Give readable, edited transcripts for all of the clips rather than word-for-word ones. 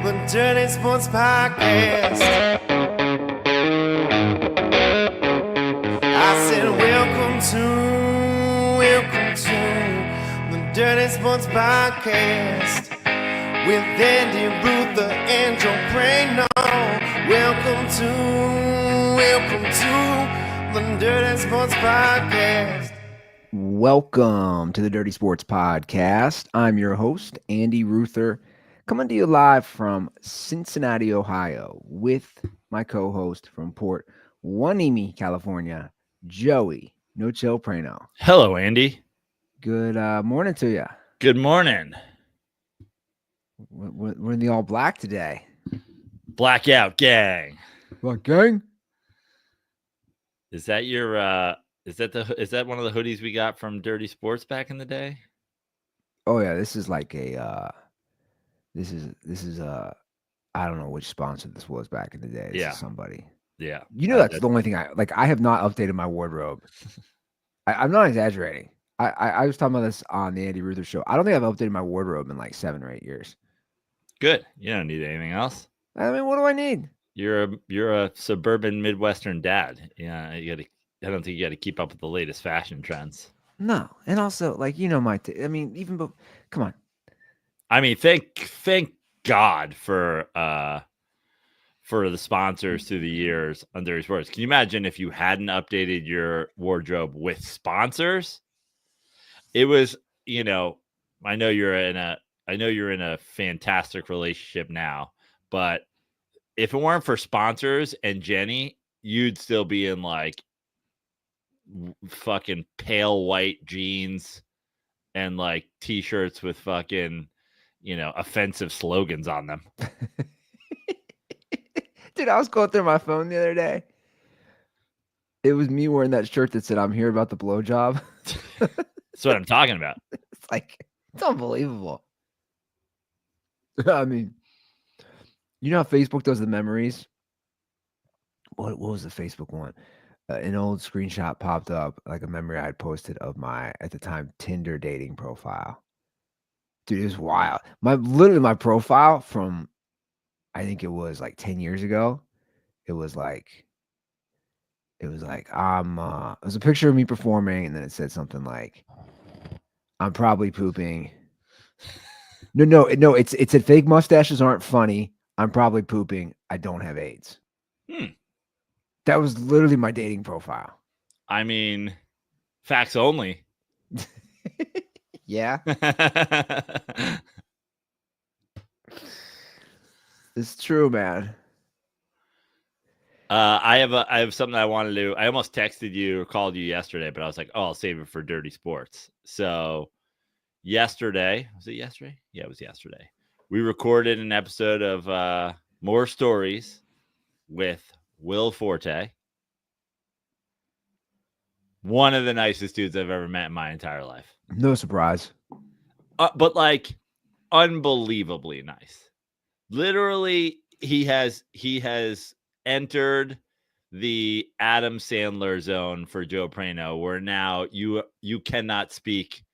the Dirty Sports Podcast. I said, welcome to the Dirty Sports Podcast with Andy Ruther and Joe Prano. Welcome to the Dirty Sports Podcast. Welcome to the Dirty Sports Podcast. I'm your host, Andy Ruther, coming to you live from Cincinnati, Ohio, with my co-host from Port Hueneme, California, Joey No Chill Prano. Hello, Andy. Good morning to you. Good morning. We're in the all black today. Blackout gang. What gang? Is that your is that one of the hoodies we got from Dirty Sports back in the day? Oh yeah, this is like a this is I don't know which sponsor this was back in the day. This is somebody. Yeah. You know that's the only thing I have not updated my wardrobe. I'm not exaggerating. I was talking about this on the Andy Ruther show. I don't think I've updated my wardrobe in like 7 or 8 years. Good. You don't need anything else. I mean, what do I need? You're a suburban Midwestern dad. Yeah, I don't think you got to keep up with the latest fashion trends. No, and also like even come on. I mean, thank God for the sponsors through the years on Dirty Sports. Can you imagine if you hadn't updated your wardrobe with sponsors? It was, I know you're in a fantastic relationship now, but if it weren't for sponsors and Jenny, you'd still be in like fucking pale white jeans and like t-shirts with fucking, offensive slogans on them. Dude, I was going through my phone the other day. It was me wearing that shirt that said, "I'm here about the blowjob." That's what I'm talking about. It's unbelievable. I mean, you know how Facebook does the memories? What was the Facebook one? An old screenshot popped up, like a memory I had posted of my, at the time, Tinder dating profile. Dude, it was wild. My profile from, I think it was like 10 years ago. It was a picture of me performing, and then it said something like, "I'm probably pooping." No, it said fake mustaches aren't funny. I'm probably pooping. I don't have AIDS. That was literally my dating profile. I mean, facts only. Yeah. It's true, man. I have something I wanted to do. I almost texted you or called you yesterday, but I was like, I'll save it for Dirty Sports. So yesterday, was it yesterday? Yeah, it was yesterday. We recorded an episode of More Stories with Will Forte. One of the nicest dudes I've ever met in my entire life. No surprise. But like unbelievably nice. Literally, he has entered the Adam Sandler zone for Joe Prano, where now you cannot speak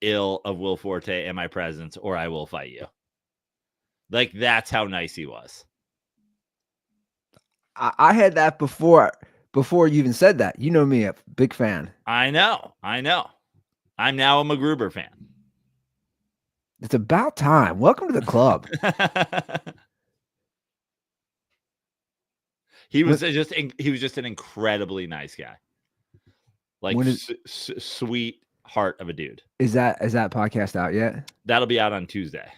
ill of Will Forte in my presence, or I will fight you. Like, that's how nice he was. I had that before you even said that. You know me, a big fan. I know. I'm now a MacGruber fan. It's about time. Welcome to the club. He was just an incredibly nice guy. Like sweet heart of a dude. Is that podcast out yet? That'll be out on Tuesday.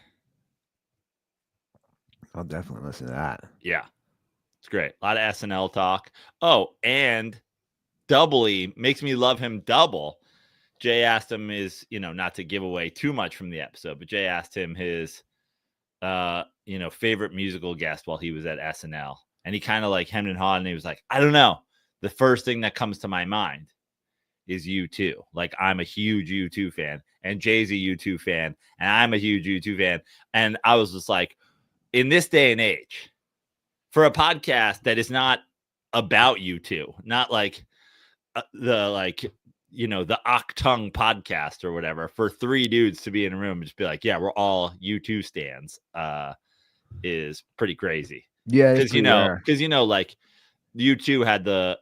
I'll definitely listen to that. Yeah. It's great. A lot of SNL talk. Oh, and doubly makes me love him double. Jay asked him not to give away too much from the episode, but Jay asked him his favorite musical guest while he was at SNL. And he kind of like hemmed and hawed, and he was like, I don't know. The first thing that comes to my mind is U2. Like, I'm a huge U2 fan, and Jay's a U2 fan, and I'm a huge U2 fan. And I was just like, in this day and age, for a podcast that is not about U2, not like the Octung podcast or whatever, for three dudes to be in a room and just be like, yeah, we're all U2 stans. is pretty crazy. Yeah, it's Because pretty rare. like U2 had the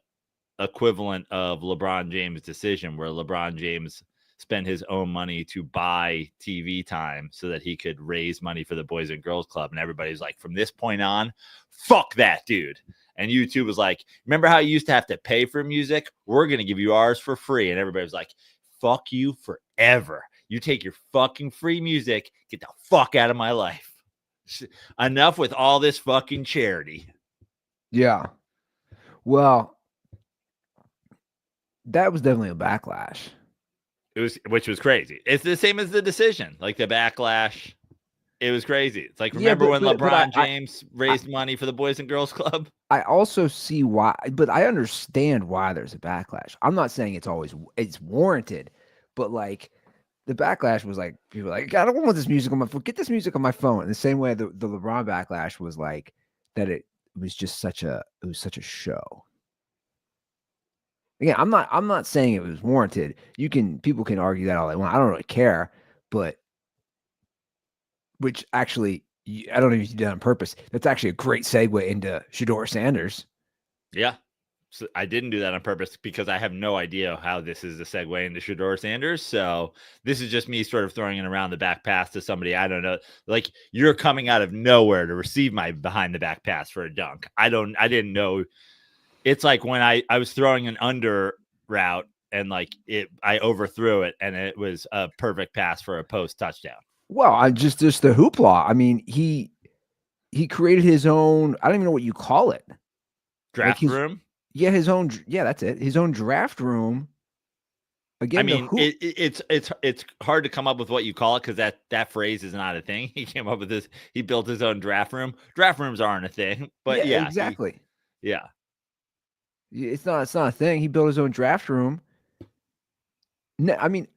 equivalent of LeBron James' decision, where LeBron James spent his own money to buy TV time so that he could raise money for the Boys and Girls Club. And everybody's like, from this point on, fuck that dude. And U2 was like, remember how you used to have to pay for music? We're going to give you ours for free. And everybody was like, fuck you forever. You take your fucking free music, get the fuck out of my life. Enough with all this fucking charity. Yeah. Well, that was definitely a backlash. Which was crazy. It's the same as the decision, like the backlash. It was crazy. It's like, remember when LeBron James raised money for the Boys and Girls Club? I also see why, but I understand why there's a backlash. I'm not saying it's warranted, but like the backlash was like, people were like, I don't want this music on my phone. Get this music on my phone. In the same way the LeBron backlash was like that it was just such a show. Again, I'm not saying it was warranted. People can argue that all they want. I don't really care, but which actually, I don't know if you did it on purpose. That's actually a great segue into Shedeur Sanders. Yeah. So I didn't do that on purpose because I have no idea how this is a segue into Shedeur Sanders. So this is just me sort of throwing it around the back pass to somebody I don't know. Like, you're coming out of nowhere to receive my behind the back pass for a dunk. I didn't know. It's like when I was throwing an under route and like I overthrew it and it was a perfect pass for a post touchdown. Well, I just the hoopla. I mean, he created his own, I don't even know what you call it. Draft room? Yeah, his own. Yeah, that's it. His own draft room. Again, I mean, it's hard to come up with what you call it because that phrase is not a thing. He came up with this. He built his own draft room. Draft rooms aren't a thing, but yeah, exactly. Yeah, it's not a thing. He built his own draft room. No, I mean,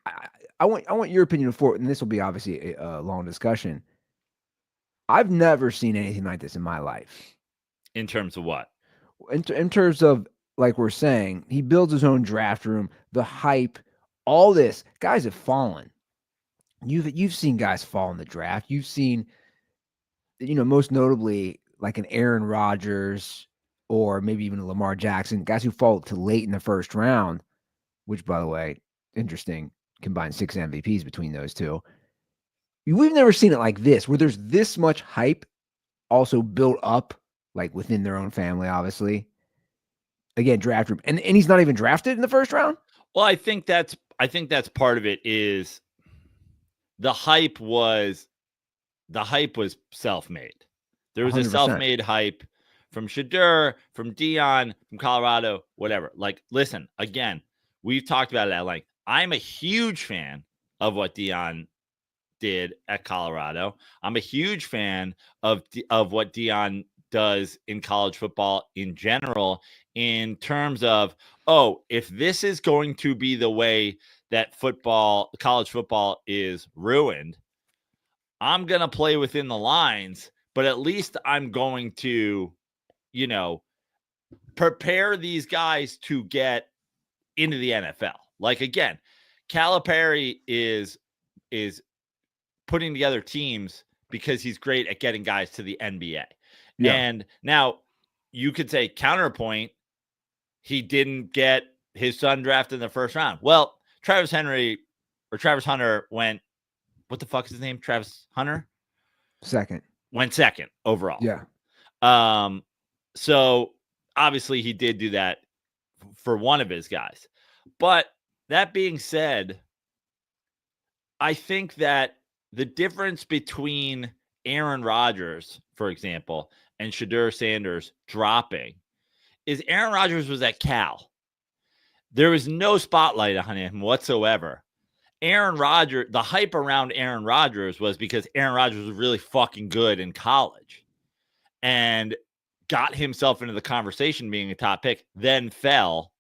I want your opinion before, and this will be obviously a long discussion. I've never seen anything like this in my life. In terms of what? In terms of, like we're saying, he builds his own draft room, the hype, all this. Guys have fallen. You've seen guys fall in the draft. You've seen, most notably like an Aaron Rodgers or maybe even a Lamar Jackson, guys who fall to late in the first round, which, by the way, interesting, combined 6 MVPs between those two. We've never seen it like this, where there's this much hype also built up, like within their own family, obviously. Again, draft room. And he's not even drafted in the first round? Well, I think that's part of it. Is the hype was self-made. There was 100%. A self-made hype from Shedeur, from Dion, from Colorado, whatever. Like, listen, again, we've talked about it at length. I'm a huge fan of what Dion did at Colorado. I'm a huge fan of what Dion does in college football in general, in terms of, if this is going to be the way that college football is ruined, I'm going to play within the lines, but at least I'm going to, prepare these guys to get into the NFL. Like, again, Calipari is putting together teams because he's great at getting guys to the NBA. Yeah. And now you could say, counterpoint, he didn't get his son drafted in the first round. Well, Travis Hunter went, what the fuck is his name? Travis Hunter? Went second overall. Yeah. So obviously he did do that for one of his guys. But that being said, I think that the difference between Aaron Rodgers, for example, and Shedeur Sanders dropping is Aaron Rodgers was at Cal. There was no spotlight on him whatsoever. The hype around Aaron Rodgers was because Aaron Rodgers was really fucking good in college and got himself into the conversation being a top pick, then fell.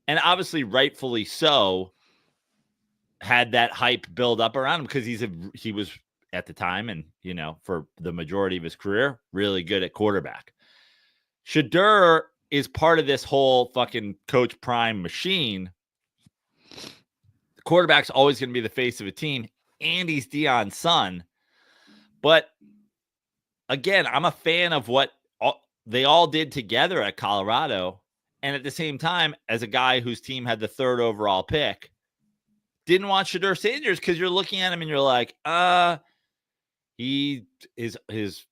And obviously, rightfully so, had that hype build up around him because he was at the time, and for the majority of his career, really good at quarterback. Shedeur is part of this whole fucking Coach Prime machine. The quarterback's always going to be the face of a team, and he's Dion's son. But again, I'm a fan of what they all did together at Colorado. And at the same time, as a guy whose team had the 3rd overall pick, didn't want Shedeur Sanders because you're looking at him and you're like, he is his,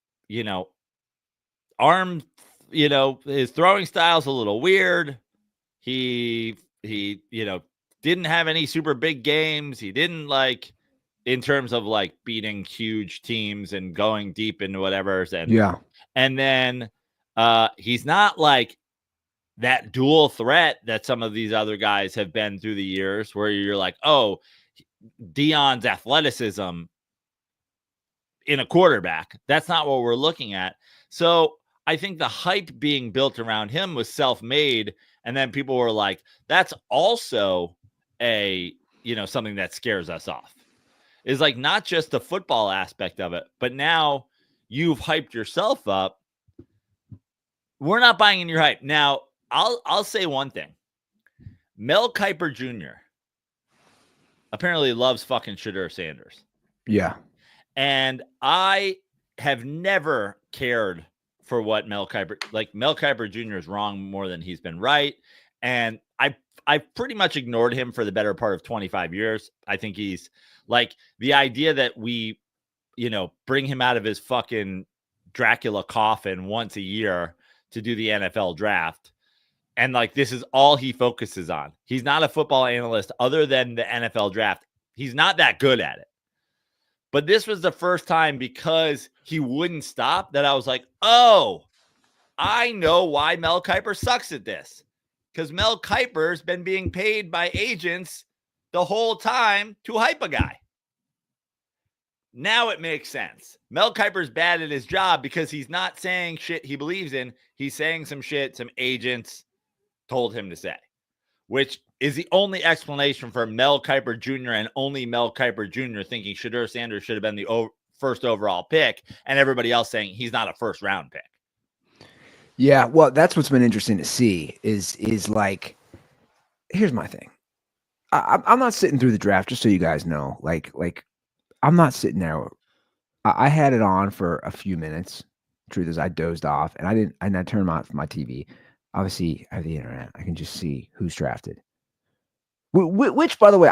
arm, his throwing style's a little weird. He didn't have any super big games. He didn't in terms of beating huge teams and going deep into whatever. And then he's not that dual threat that some of these other guys have been through the years, where you're like, oh, Deion's athleticism in a quarterback. That's not what we're looking at. So I think the hype being built around him was self-made. And then people were like, that's also something that scares us off. Is not just the football aspect of it, but now you've hyped yourself up. We're not buying in your hype. Now, I'll say one thing. Mel Kiper Jr. apparently loves fucking Shedeur Sanders. Yeah. And I have never cared for what Mel Kiper, Mel Kiper Jr. is wrong more than he's been right. And I've pretty much ignored him for the better part of 25 years. I think he's the idea that we, bring him out of his fucking Dracula coffin once a year to do the NFL draft. And this is all he focuses on. He's not a football analyst other than the NFL draft. He's not that good at it. But this was the first time, because he wouldn't stop, that I was like, oh, I know why Mel Kiper sucks at this. Because Mel Kiper's been being paid by agents the whole time to hype a guy. Now it makes sense. Mel Kiper's bad at his job because he's not saying shit he believes in. He's saying some shit some agents told him to say, which is the only explanation for Mel Kiper Jr. and only Mel Kiper Jr. thinking Shedeur Sanders should have been the first overall pick, and everybody else saying he's not a first round pick. Yeah, well, that's what's been interesting to see is here's my thing. I'm not sitting through the draft, just so you guys know. I'm not sitting there. I had it on for a few minutes. Truth is, I dozed off, and I turned off my TV. Obviously, I have the internet. I can just see who's drafted. Which, by the way,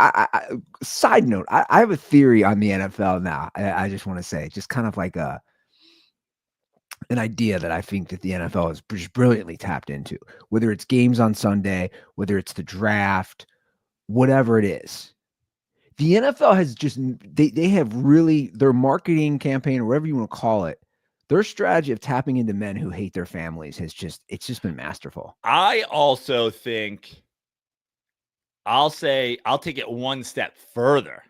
side note, I have a theory on the NFL now. I just want to say, just kind of an idea that I think that the NFL is just brilliantly tapped into, whether it's games on Sunday, whether it's the draft, whatever it is. The NFL has just, they have really, their marketing campaign, or whatever you want to call it, their strategy of tapping into men who hate their families it's just been masterful. I also think, I'll take it one step further.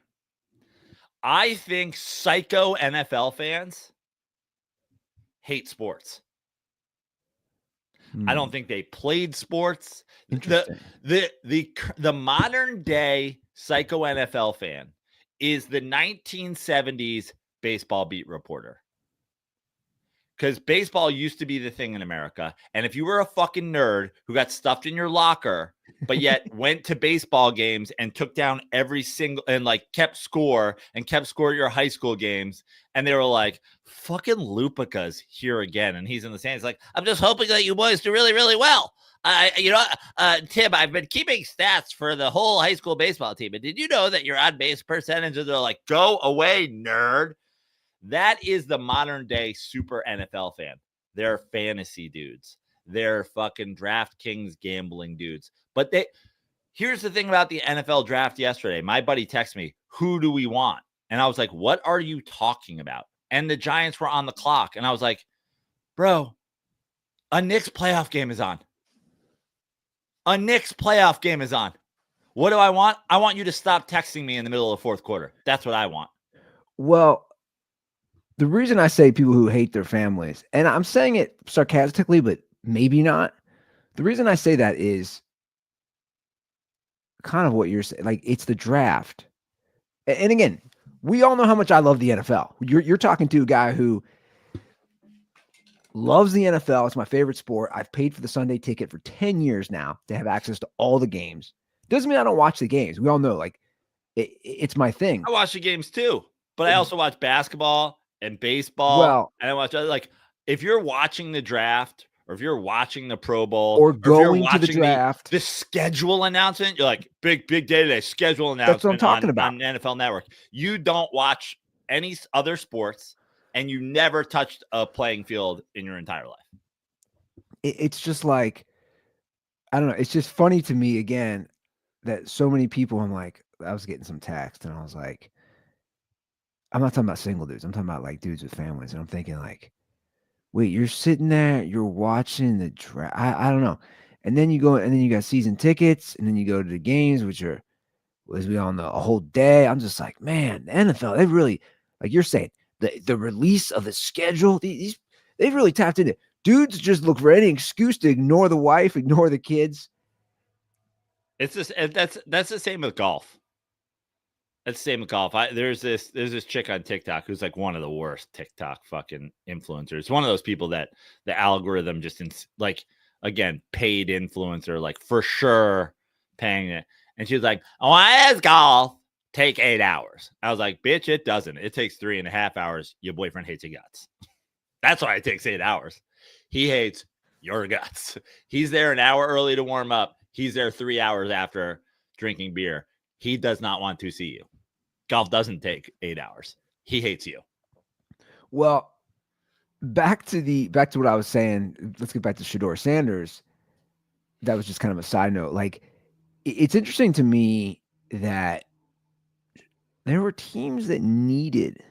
I think psycho NFL fans hate sports. I don't think they played sports. The modern day psycho NFL fan is the 1970s baseball beat reporter. Because baseball used to be the thing in America. And if you were a fucking nerd who got stuffed in your locker, but yet went to baseball games and took down every single, and kept score at your high school games, and they were like, fucking Lupica's here again. And he's in the stands I'm just hoping that you boys do really, really well. Tim, I've been keeping stats for the whole high school baseball team. And did you know that your on-base percentage? And they're like, go away, nerd. That is the modern day super NFL fan. They're fantasy dudes. They're fucking DraftKings gambling dudes. But here's the thing about the NFL draft yesterday. My buddy texted me, who do we want? And I was like, what are you talking about? And the Giants were on the clock. And I was like, bro, a Knicks playoff game is on. A Knicks playoff game is on. What do I want? I want you to stop texting me in the middle of the fourth quarter. That's what I want. Well, the reason I say people who hate their families, and I'm saying it sarcastically, but maybe not. The reason I say that is kind of what you're saying. It's the draft. And again, we all know how much I love the NFL. You're talking to a guy who loves the NFL. It's my favorite sport. I've paid for the Sunday ticket for 10 years now to have access to all the games. Doesn't mean I don't watch the games. We all know, it's my thing. I watch the games too, but I also watch basketball and baseball. Well, and I watch like if you're watching the draft or if you're watching the Pro Bowl or if you're going to the watching draft. the schedule announcement, you're like big day today schedule That's what I'm announcement talking about. on NFL Network. You don't watch any other sports, and you never touched a playing field in your entire life. It's just like, I don't know. It's just funny to me again that so many people. I'm like, I was getting some text, and I was like, I'm not talking about single dudes. I'm talking about like dudes with families, and I'm thinking like, wait, you're sitting there, you're watching the draft. I don't know. And then you go, and then you got season tickets, and then you go to the games, which are, as we all know, a whole day. I'm just like, man, the NFL, they really, like you're saying, the release of the schedule, they've really tapped into. Dudes just look for any excuse to ignore the wife, ignore the kids. It's just that's the same with golf. That's the same with golf. There's this chick on TikTok who's like one of the worst TikTok fucking influencers. One of those people that the algorithm just like, again, paid influencer, like for sure paying it. And she's like, "Oh, why does golf take 8 hours?" I was like, "Bitch, it doesn't. It takes 3.5 hours. Your boyfriend hates your guts. That's why it takes 8 hours. He hates your guts. He's there an hour early to warm up. He's there 3 hours after drinking beer. He does not want to see you. Golf doesn't take 8 hours. He hates you." Well, back to what I was saying. Let's get back to Shedeur Sanders. That was just kind of a side note. Like, it's interesting to me that there were teams that needed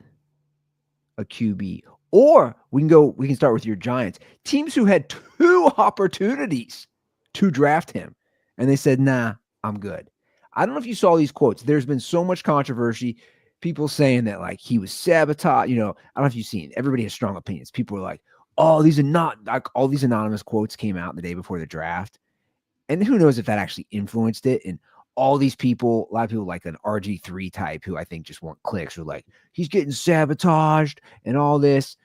a QB, or we can start with your Giants. Teams who had 2 opportunities to draft him, and they said, "Nah, I'm good." I don't know if you saw these quotes. There's been so much controversy. People saying that like he was sabotaged. I don't know if you've seen. Everybody has strong opinions. People are like, "Oh, these are not like all these anonymous quotes came out the day before the draft." And who knows if that actually influenced it. And all these people, a lot of people like an RG3 type who I think just want clicks, were like, he's getting sabotaged and all this.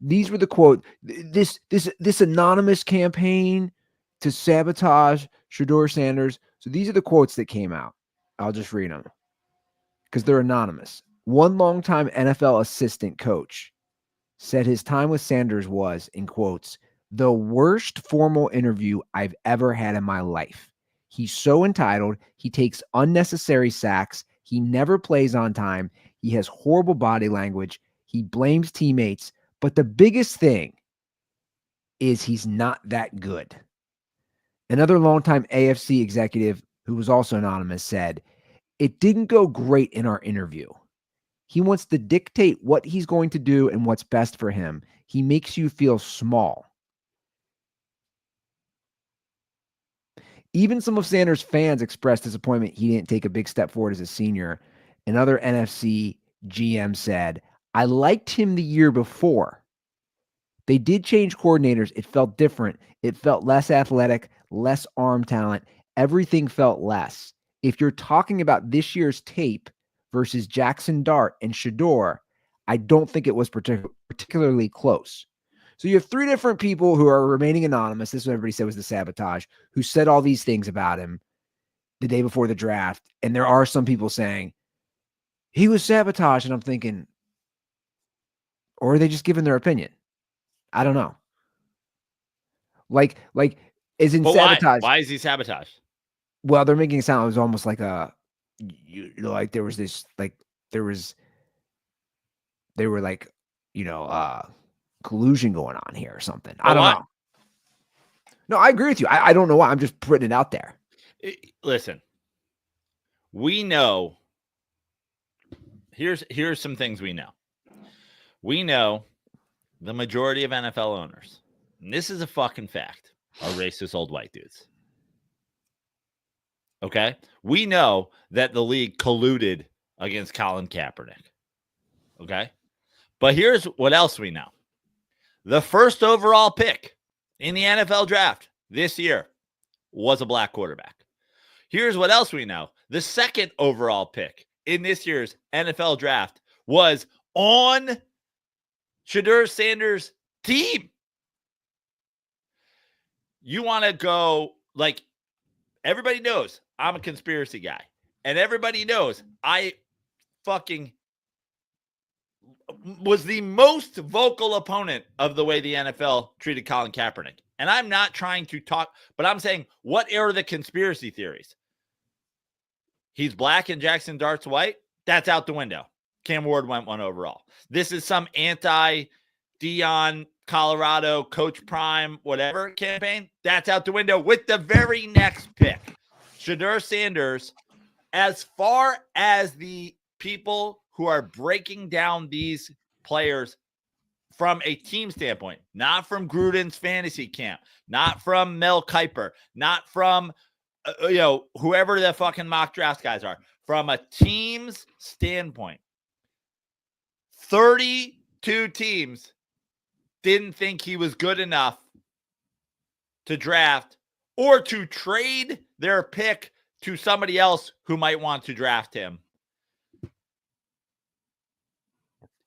These were the quote, this anonymous campaign to sabotage Shedeur Sanders. So these are the quotes that came out. I'll just read them because they're anonymous. One longtime NFL assistant coach said his time with Sanders was, in quotes, the worst formal interview I've ever had in my life. He's so entitled. He takes unnecessary sacks. He never plays on time. He has horrible body language. He blames teammates. But the biggest thing is he's not that good. Another longtime AFC executive who was also anonymous said, it didn't go great in our interview. He wants to dictate what he's going to do and what's best for him. He makes you feel small. Even some of Sanders' fans expressed disappointment he didn't take a big step forward as a senior. Another NFC GM said, I liked him the year before. They did change coordinators. It felt different. It felt less athletic, less arm talent. Everything felt less. If you're talking about this year's tape versus Jackson Dart and Shedeur, I don't think it was particularly close. So you have 3 different people who are remaining anonymous. This is what everybody said was the sabotage, who said all these things about him the day before the draft. And there are some people saying he was sabotaged. And I'm thinking, or are they just giving their opinion? I don't know. Like is in sabotage. Why is he sabotaged? Well, they're making it sound it was almost like like there was this, like they were like, collusion going on here or something. I don't know. No, I agree with you. I don't know why. I'm just putting it out there. Listen, we know. Here's some things we know. We know the majority of NFL owners, and this is a fucking fact, are racist old white dudes. Okay? We know that the league colluded against Colin Kaepernick. Okay? But here's what else we know. The first overall pick in the NFL draft this year was a black quarterback. Here's what else we know. The second overall pick in this year's NFL draft was on Shedeur Sanders' team. You want to go, like, everybody knows I'm a conspiracy guy. And everybody knows I fucking was the most vocal opponent of the way the NFL treated Colin Kaepernick. And I'm not trying to talk, but I'm saying, what are the conspiracy theories? He's black and Jackson Dart's white. That's out the window. Cam Ward went 1 overall. This is some anti-Deion, Colorado, Coach Prime, whatever campaign. That's out the window with the very next pick. Shedeur Sanders, as far as the people who are breaking down these players from a team standpoint, not from Gruden's fantasy camp, not from Mel Kiper, not from whoever the fucking mock draft guys are, from a team's standpoint, 32 teams didn't think he was good enough to draft or to trade their pick to somebody else who might want to draft him.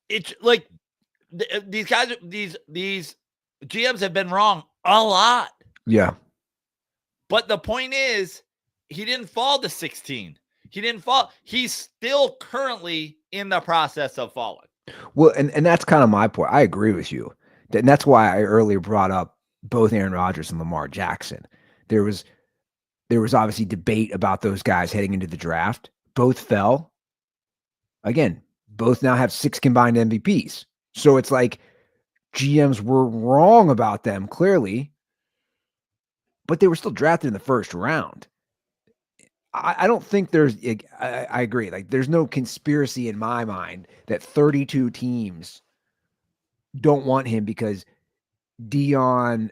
It's like these guys, these GMs have been wrong a lot. Yeah. But the point is, he didn't fall to 16. He didn't fall. He's still currently in the process of falling. Well, and that's kind of my point. I agree with you. And that's why I earlier brought up both Aaron Rodgers and Lamar Jackson. There was obviously debate about those guys heading into the draft. Both fell. Again, both now have 6 combined MVPs. So it's like GMs were wrong about them, clearly, but they were still drafted in the first round. I don't think there's, I agree. Like, there's no conspiracy in my mind that 32 teams don't want him because Deion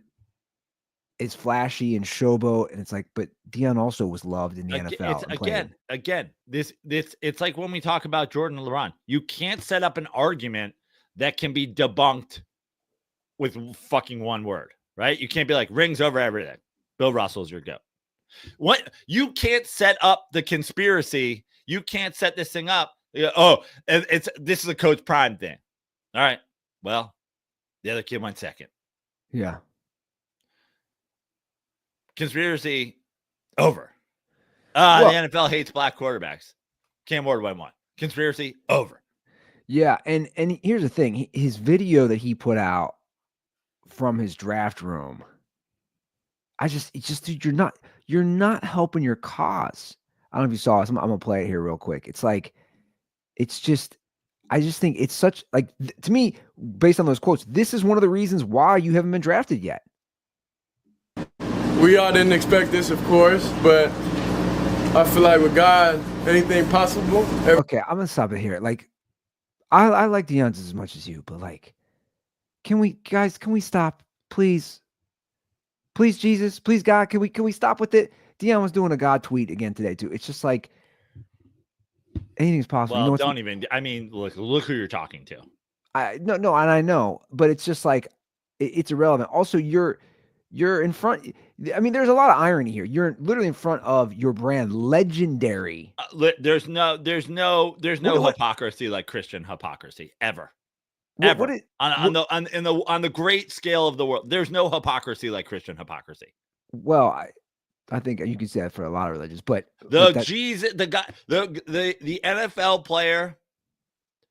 is flashy and showboat. And it's like, but Deion also was loved in the NFL. It's like when we talk about Jordan and LeBron, you can't set up an argument that can be debunked with fucking one word, right? You can't be like, rings over everything. Bill Russell's your GOAT. What? You can't set up the conspiracy. You can't set this thing up. This is a Coach Prime thing. All right. Well, the other kid went second. Yeah. Conspiracy over. The NFL hates black quarterbacks. Cam Ward went 1. Conspiracy over. Yeah, and here's the thing: his video that he put out from his draft room. Dude, you're not helping your cause. I don't know if you saw it. I'm gonna play it here real quick. It's like, I just think it's such, like, to me, based on those quotes, this is one of the reasons why you haven't been drafted yet. We all didn't expect this, of course, but I feel like with God, anything possible. Okay, I'm gonna stop it here. Like, I like Deion as much as you, but like, can we stop, please? Please, Jesus, please, God, can we stop with it? Deion was doing a God tweet again today too. It's just like anything's possible. Well, look who you're talking to. No, and I know, but it's just like it's irrelevant. Also, you're in front. I mean, there's a lot of irony here. You're literally in front of your brand, legendary. There's no hypocrisy like Christian hypocrisy ever. Ever. On the great scale of the world, there's no hypocrisy like Christian hypocrisy. Well, I think you can say that for a lot of religions, but the NFL player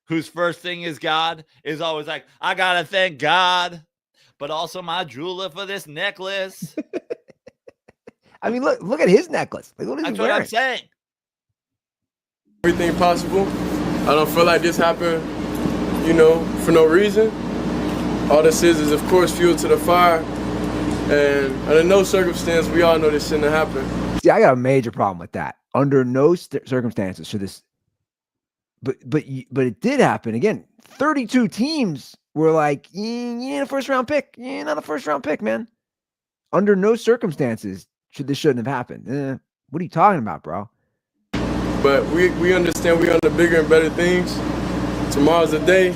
whose first thing is God is always like, I gotta thank God, but also my jeweler for this necklace. I mean, look at his necklace. Like, That's what I'm saying. Everything possible. I don't feel like this happened, for no reason. All this is of course, fuel to the fire. And under no circumstance, we all know this shouldn't have happened. See, I got a major problem with that. Under no circumstances should this. But it did happen again. 32 teams were like, you need a first round pick. You're not a first round pick, man. Under no circumstances shouldn't have happened. What are you talking about, bro? But we understand we on the bigger and better things. Tomorrow's the day.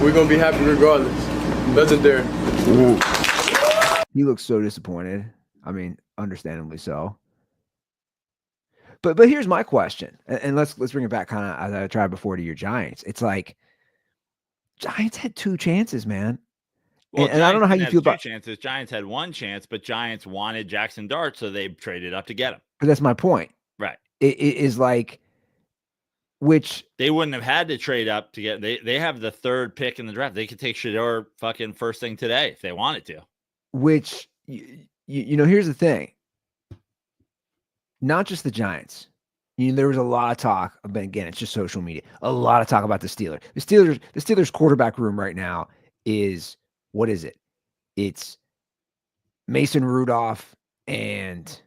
We're gonna be happy regardless. Legendary. Ooh. He looks so disappointed. I mean, understandably so. But here's my question, and let's bring it back kind of as I tried before to your Giants. It's like Giants had 2 chances, man. Well, and I don't know how you feel about chances. Giants had 1 chance, but Giants wanted Jackson Dart, so they traded up to get him. But that's my point. Right. It is like which they wouldn't have had to trade up to get. They have the 3rd pick in the draft. They could take Shedeur fucking first thing today if they wanted to. Which here's the thing. Not just the Giants. There was a lot of talk. But again, it's just social media. A lot of talk about the Steelers. The Steelers quarterback room right now is, what is it? It's Mason Rudolph, and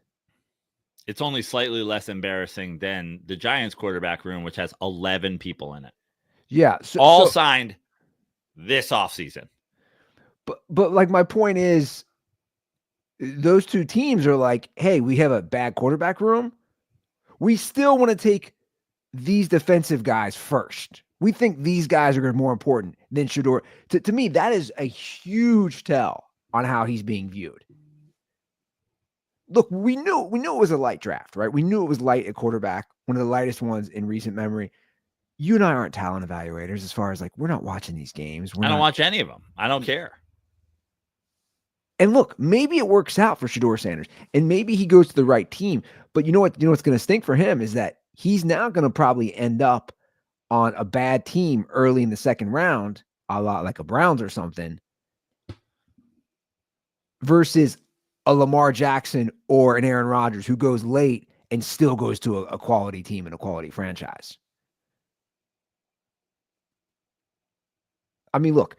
it's only slightly less embarrassing than the Giants quarterback room, which has 11 people in it. Yeah, all signed this offseason. But like, my point is, those two teams are like, hey, we have a bad quarterback room. We still want to take these defensive guys first. We think these guys are more important than Shedeur. To me, that is a huge tell on how he's being viewed. Look, we knew it was a light draft, right? We knew it was light at quarterback, one of the lightest ones in recent memory. You and I aren't talent evaluators, as far as like, we're not watching these games. I don't watch any of them. I don't care. And look, maybe it works out for Shedeur Sanders, and maybe he goes to the right team. But you know what's going to stink for him is that he's now going to probably end up on a bad team early in the 2nd round, a lot like a Browns or something, versus a Lamar Jackson or an Aaron Rodgers who goes late and still goes to a quality team and a quality franchise. I mean, look,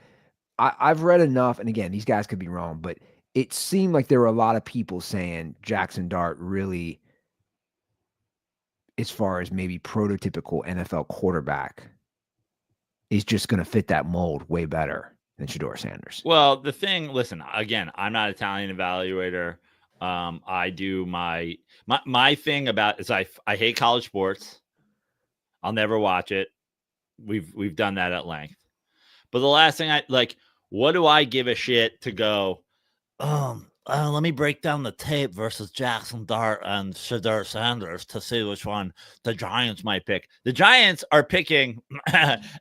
I've read enough, and again, these guys could be wrong, but it seemed like there were a lot of people saying Jackson Dart really, as far as maybe prototypical NFL quarterback, is just going to fit that mold way better than Shedeur Sanders. Well, the thing, listen, again, I'm not an Italian evaluator. I do my thing about is I hate college sports. I'll never watch it. We've done that at length. But the last thing what do I give a shit to go, let me break down the tape versus Jackson Dart and Shedeur Sanders to see which one the Giants might pick. The Giants are picking,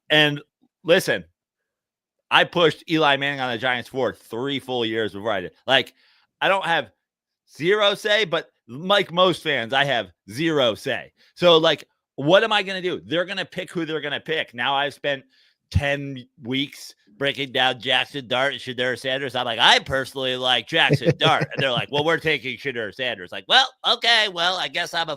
and listen, I pushed Eli Manning on the Giants for 3 full years before I did. Like, I don't have zero say, but like most fans, I have zero say. So, like, what am I going to do? They're going to pick who they're going to pick. Now I've spent 10 weeks breaking down Jackson Dart and Shedeur Sanders. I'm like, I personally like Jackson Dart. And they're like, well, we're taking Shedeur Sanders. Like, well, okay, well, I guess that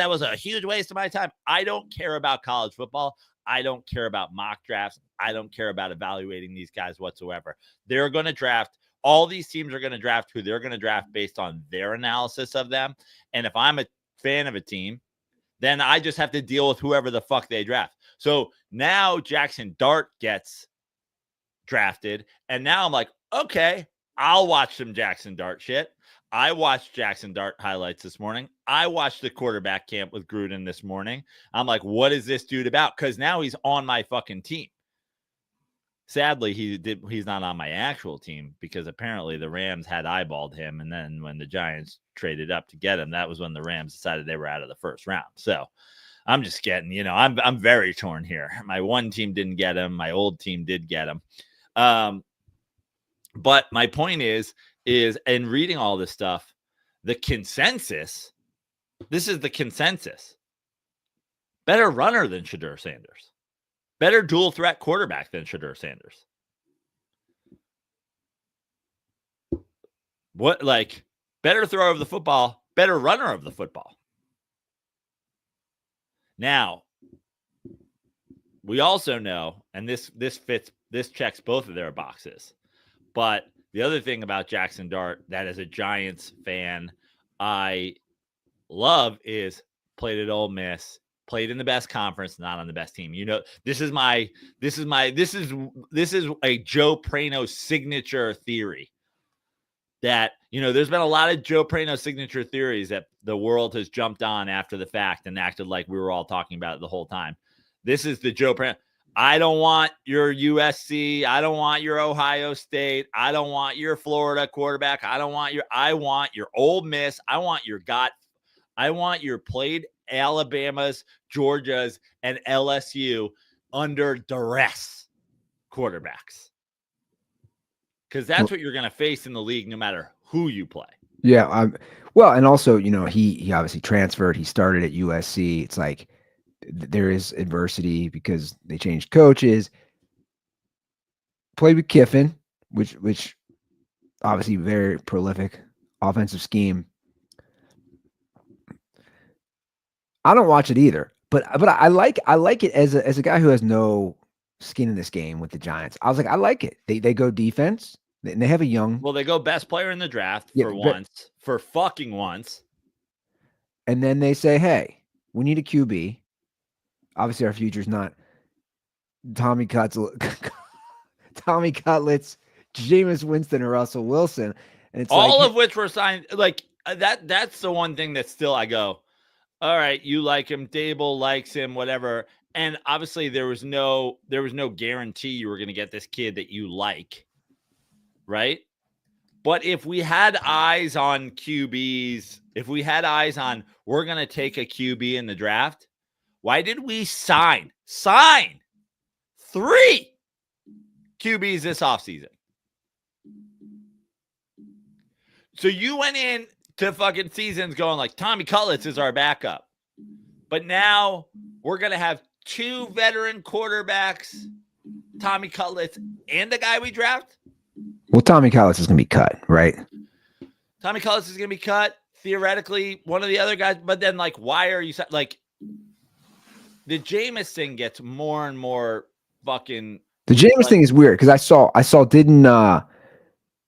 was a huge waste of my time. I don't care about college football. I don't care about mock drafts. I don't care about evaluating these guys whatsoever. They're going to draft. All these teams are going to draft who they're going to draft based on their analysis of them. And if I'm a fan of a team, then I just have to deal with whoever the fuck they draft. So now Jackson Dart gets drafted. And now I'm like, okay, I'll watch some Jackson Dart shit. I watched Jackson Dart highlights this morning. I watched the quarterback camp with Gruden this morning. I'm like, what is this dude about? Because now he's on my fucking team. Sadly, he's not on my actual team because apparently the Rams had eyeballed him. And then when the Giants traded up to get him, that was when the Rams decided they were out of the first round. So I'm just getting, I'm very torn here. My one team didn't get him. My old team did get him. But my point is in reading all this stuff, the consensus, this is the consensus. Better runner than Shedeur Sanders. Better dual threat quarterback than Shedeur Sanders. Better thrower of the football, better runner of the football. Now, we also know, and this checks both of their boxes. But the other thing about Jackson Dart that as a Giants fan I love is played at Ole Miss, played in the best conference, not on the best team. This is a Joe Prano signature theory that, there's been a lot of Joe Prano signature theories that the world has jumped on after the fact and acted like we were all talking about it the whole time. This is the Joe Prano. I don't want your USC. I don't want your Ohio State. I don't want your Florida quarterback. I want your Ole Miss. I want your played Alabama's, Georgia's, and LSU under duress quarterbacks. Because that's what you're going to face in the league no matter who you play. Yeah. Well, and also, he obviously transferred. He started at USC. It's like, there is adversity because they changed coaches. Played with Kiffin, which obviously very prolific offensive scheme. I don't watch it either, but I like it as a guy who has no skin in this game with the Giants. I was like, I like it. They go defense, and they have a young. Well, they go best player in the draft Yeah, for fucking once. And then they say, hey, we need a QB. Obviously, our future's not Tommy Cutlets, Jameis Winston, or Russell Wilson. And it's all like, of which were signed. Like that's the one thing that still I go, all right, you like him, Dable likes him, whatever. And obviously there was no guarantee you were going to get this kid that you like, right? But if we had eyes on QBs, if we had eyes on we're going to take a QB in the draft, why did we sign 3 QBs this offseason? So you went in to fucking seasons going like Tommy Cutlets is our backup. But now we're going to have 2 veteran quarterbacks, Tommy Cutlets and the guy we draft. Well, Tommy Cutlets is going to be cut, right? Tommy Cutlets is going to be cut. Theoretically, one of the other guys. But then, like, why are you like the Jameis thing gets more and more fucking. The Jameis thing is weird because I saw didn't Brian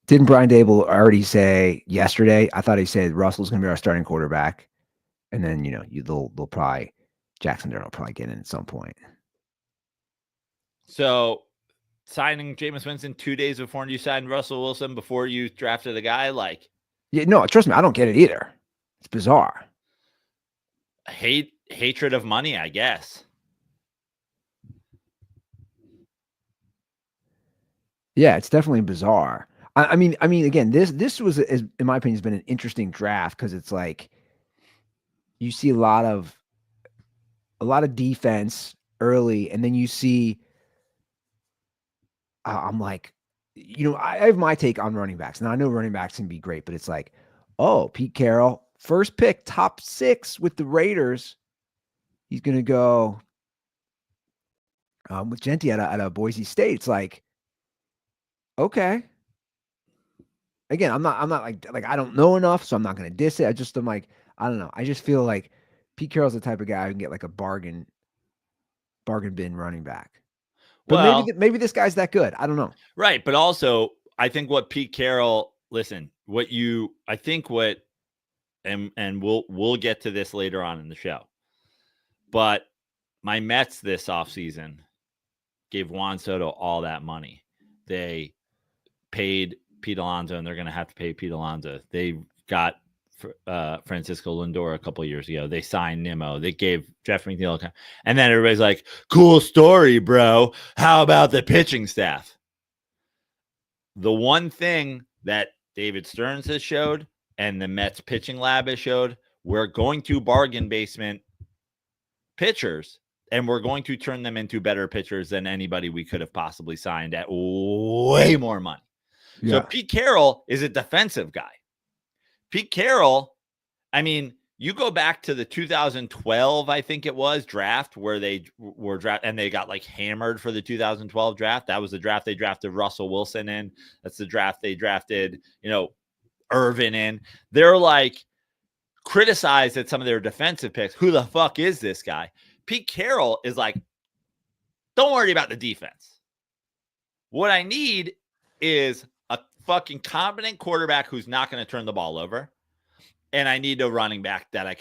Dable already say yesterday? I thought he said Russell's going to be our starting quarterback, and then they'll probably Jacksonville will probably get in at some point. So signing Jameis Winston 2 days before you signed Russell Wilson before you drafted a guy, like, yeah, no, trust me, I don't get it either. It's bizarre. Hatred of money, I guess. Yeah, it's definitely bizarre. I mean, again, this was, in my opinion, has been an interesting draft because it's like you see a lot of defense early, and then you see. I'm like, I have my take on running backs. Now I know running backs can be great, but it's like, oh, Pete Carroll, first pick, top 6 with the Raiders. He's gonna go with Genty at a Boise State. It's like, okay. Again, I'm not like I don't know enough, so I'm not gonna diss it. I'm like, I don't know. I just feel like Pete Carroll's the type of guy who can get like a bargain bin running back. But well, maybe this guy's that good. I don't know. Right, but also I think what Pete Carroll, listen, and we'll get to this later on in the show. But my Mets this offseason gave Juan Soto all that money. They paid Pete Alonso, and they're going to have to pay Pete Alonso. They got Francisco Lindor a couple of years ago. They signed Nimmo. They gave Jeff McNeil. And then everybody's like, cool story, bro. How about the pitching staff? The one thing that David Stearns has showed and the Mets pitching lab has showed, we're going to bargain basement pitchers, and we're going to turn them into better pitchers than anybody we could have possibly signed at way more money. Yeah. So Pete Carroll is a defensive guy. Pete Carroll, I mean, you go back to the 2012, I think it was, draft where they were drafted and they got like hammered for the 2012 draft. That was the draft they drafted Russell Wilson in. That's the draft they drafted, Irvin in. They're like criticized at some of their defensive picks. Who the fuck is this guy? Pete Carroll is like, don't worry about the defense. What I need is a fucking competent quarterback who's not going to turn the ball over. And I need a running back that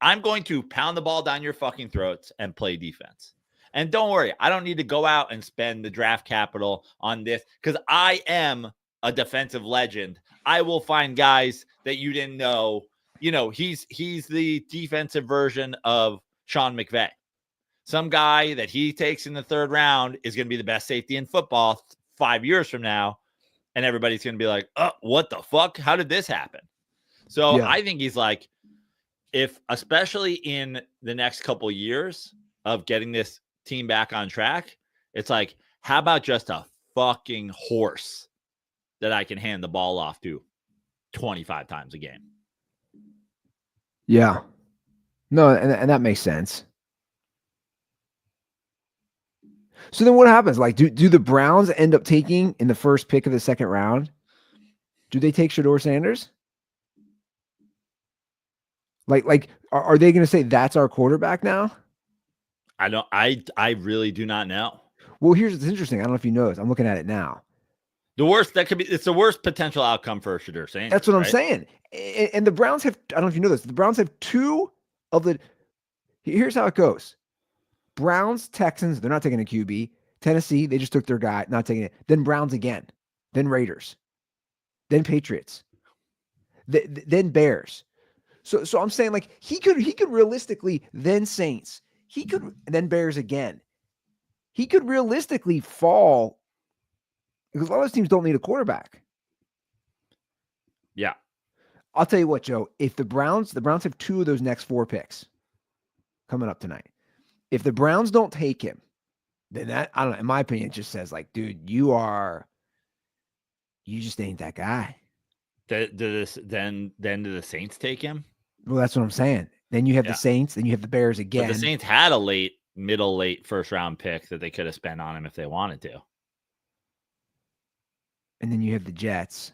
I'm going to pound the ball down your fucking throats and play defense. And don't worry, I don't need to go out and spend the draft capital on this because I am a defensive legend. I will find guys that you didn't know. He's the defensive version of Sean McVay. Some guy that he takes in the 3rd round is going to be the best safety in football 5 years from now. And everybody's going to be like, oh, what the fuck? How did this happen? So yeah. I think he's like, especially in the next couple of years of getting this team back on track, it's like, how about just a fucking horse that I can hand the ball off to 25 times a game? Yeah. No, and that makes sense. So then what happens? Like, do the Browns end up taking in the first pick of the second round? Do they take Shedeur Sanders? Like, are they going to say that's our quarterback now? I really do not know. Well, here's what's interesting. I don't know if you know this. I'm looking at it now. The worst that could be, it's the worst potential outcome for Shedeur Sanders. That's what I'm right? saying. And the Browns have, I don't know if you know this, the Browns have two of the, here's how it goes. Browns, Texans, they're not taking a QB. Tennessee, they just took their guy, not taking it. Then Browns again. Then Raiders. Then Patriots. Then Bears. So I'm saying, like, he could realistically, then Saints. He could, then Bears again. He could realistically fall because a lot of those teams don't need a quarterback. Yeah. I'll tell you what, Joe, if the Browns have two of those next four picks coming up tonight. If the Browns don't take him, then that, I don't know, in my opinion, it just says, like, dude, you just ain't that guy. Then do the Saints take him? Well, that's what I'm saying. Then you have the Saints, then you have the Bears again. But the Saints had a middle late first round pick that they could have spent on him if they wanted to. And then you have the Jets,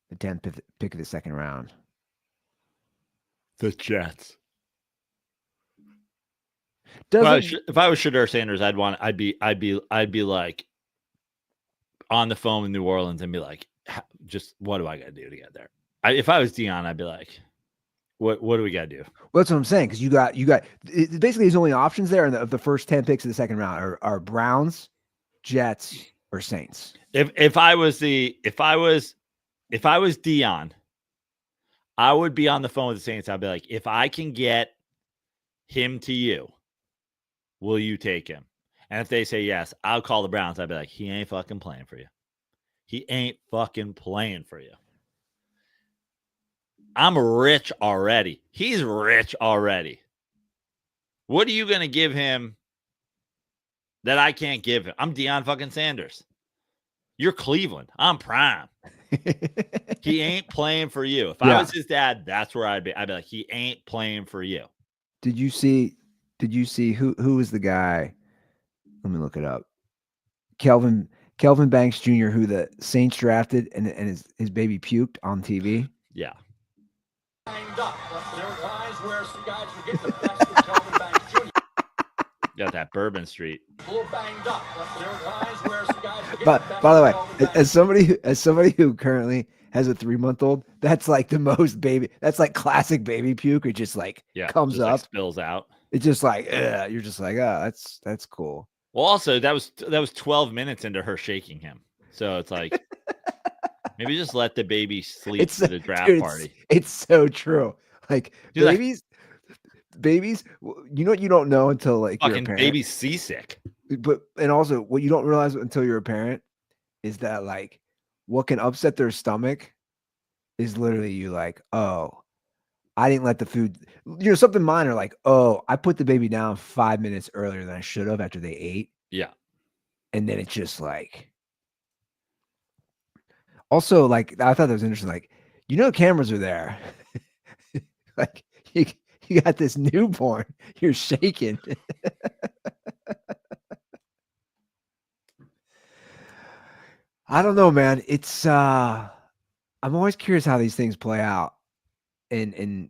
the 10th pick of the second round. The Jets. If I was Shedeur Sanders, I'd be like on the phone with New Orleans and be like, just what do I got to do to get there? If I was Dion, I'd be like, what do we got to do? Well, that's what I'm saying. Cause you got basically his only options there of the first 10 picks of the second round are Browns, Jets, or Saints. If I was Dion, I would be on the phone with the Saints. I'd be like, if I can get him to you, will you take him? And if they say yes, I'll call the Browns. I'd be like, he ain't fucking playing for you. He ain't fucking playing for you. I'm rich already. He's rich already. What are you going to give him that I can't give him? I'm Deion fucking Sanders. You're Cleveland. I'm Prime. He ain't playing for you. If I was his dad, that's where I'd be. I'd be like, he ain't playing for you. Did you see who was the guy? Let me look it up. Kelvin Banks Jr., who the Saints drafted and his baby puked on TV. Yeah. Got that Bourbon Street. But by the way, as somebody who currently has a 3-month-old, that's like the most baby. That's like classic baby puke. It just like comes up, like spills out. It's just like you're just like, oh, that's cool. Well, also that was 12 minutes into her shaking him, so it's like maybe just let the baby sleep for the draft party. It's so true. Like babies, you know what you don't know until like fucking you're a parent. Baby's seasick. And also what you don't realize until you're a parent is that like what can upset their stomach is literally you like, oh, I didn't let the food, something minor like, oh, I put the baby down 5 minutes earlier than I should have after they ate. Yeah. And then it's just like, also like, I thought that was interesting. Like, cameras are there. Like you got this newborn, you're shaking. I don't know, man. It's I'm always curious how these things play out. And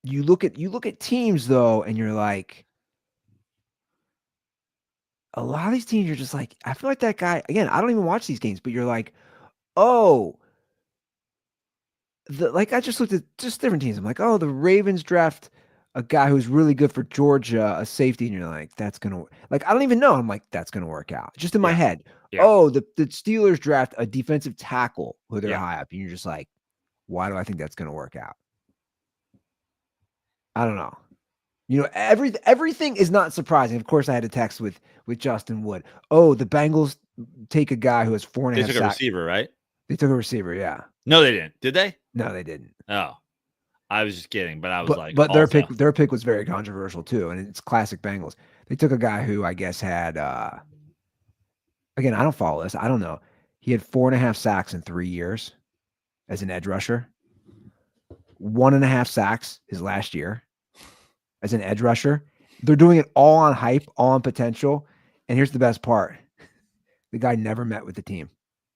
you look at teams though, and you're like, a lot of these teams, you're just like, I feel like that guy, again, I don't even watch these games, but you're like, oh, like I just looked at just different teams. I'm like, oh, the Ravens draft a guy who's really good for Georgia, a safety, and you're like, that's gonna like, I don't even know. I'm like, that's gonna work out. Just in my head. Yeah. Oh, the Steelers draft a defensive tackle who they're high up, and you're just like, why do I think that's gonna work out? I don't know. Everything is not surprising. Of course, I had a text with Justin Wood. Oh, the Bengals take a guy who has 4.5 sacks. They took a receiver, right? They took a receiver, yeah. No, they didn't. Did they? No, they didn't. Oh, I was just kidding, but I was but their pick was very controversial too, and it's classic Bengals. They took a guy who I guess had again, I don't follow this. I don't know. He had 4.5 sacks in 3 years as an edge rusher. 1.5 sacks his last year as an edge rusher, They're doing it all on hype, all on potential. And here's the best part. The guy never met with the team.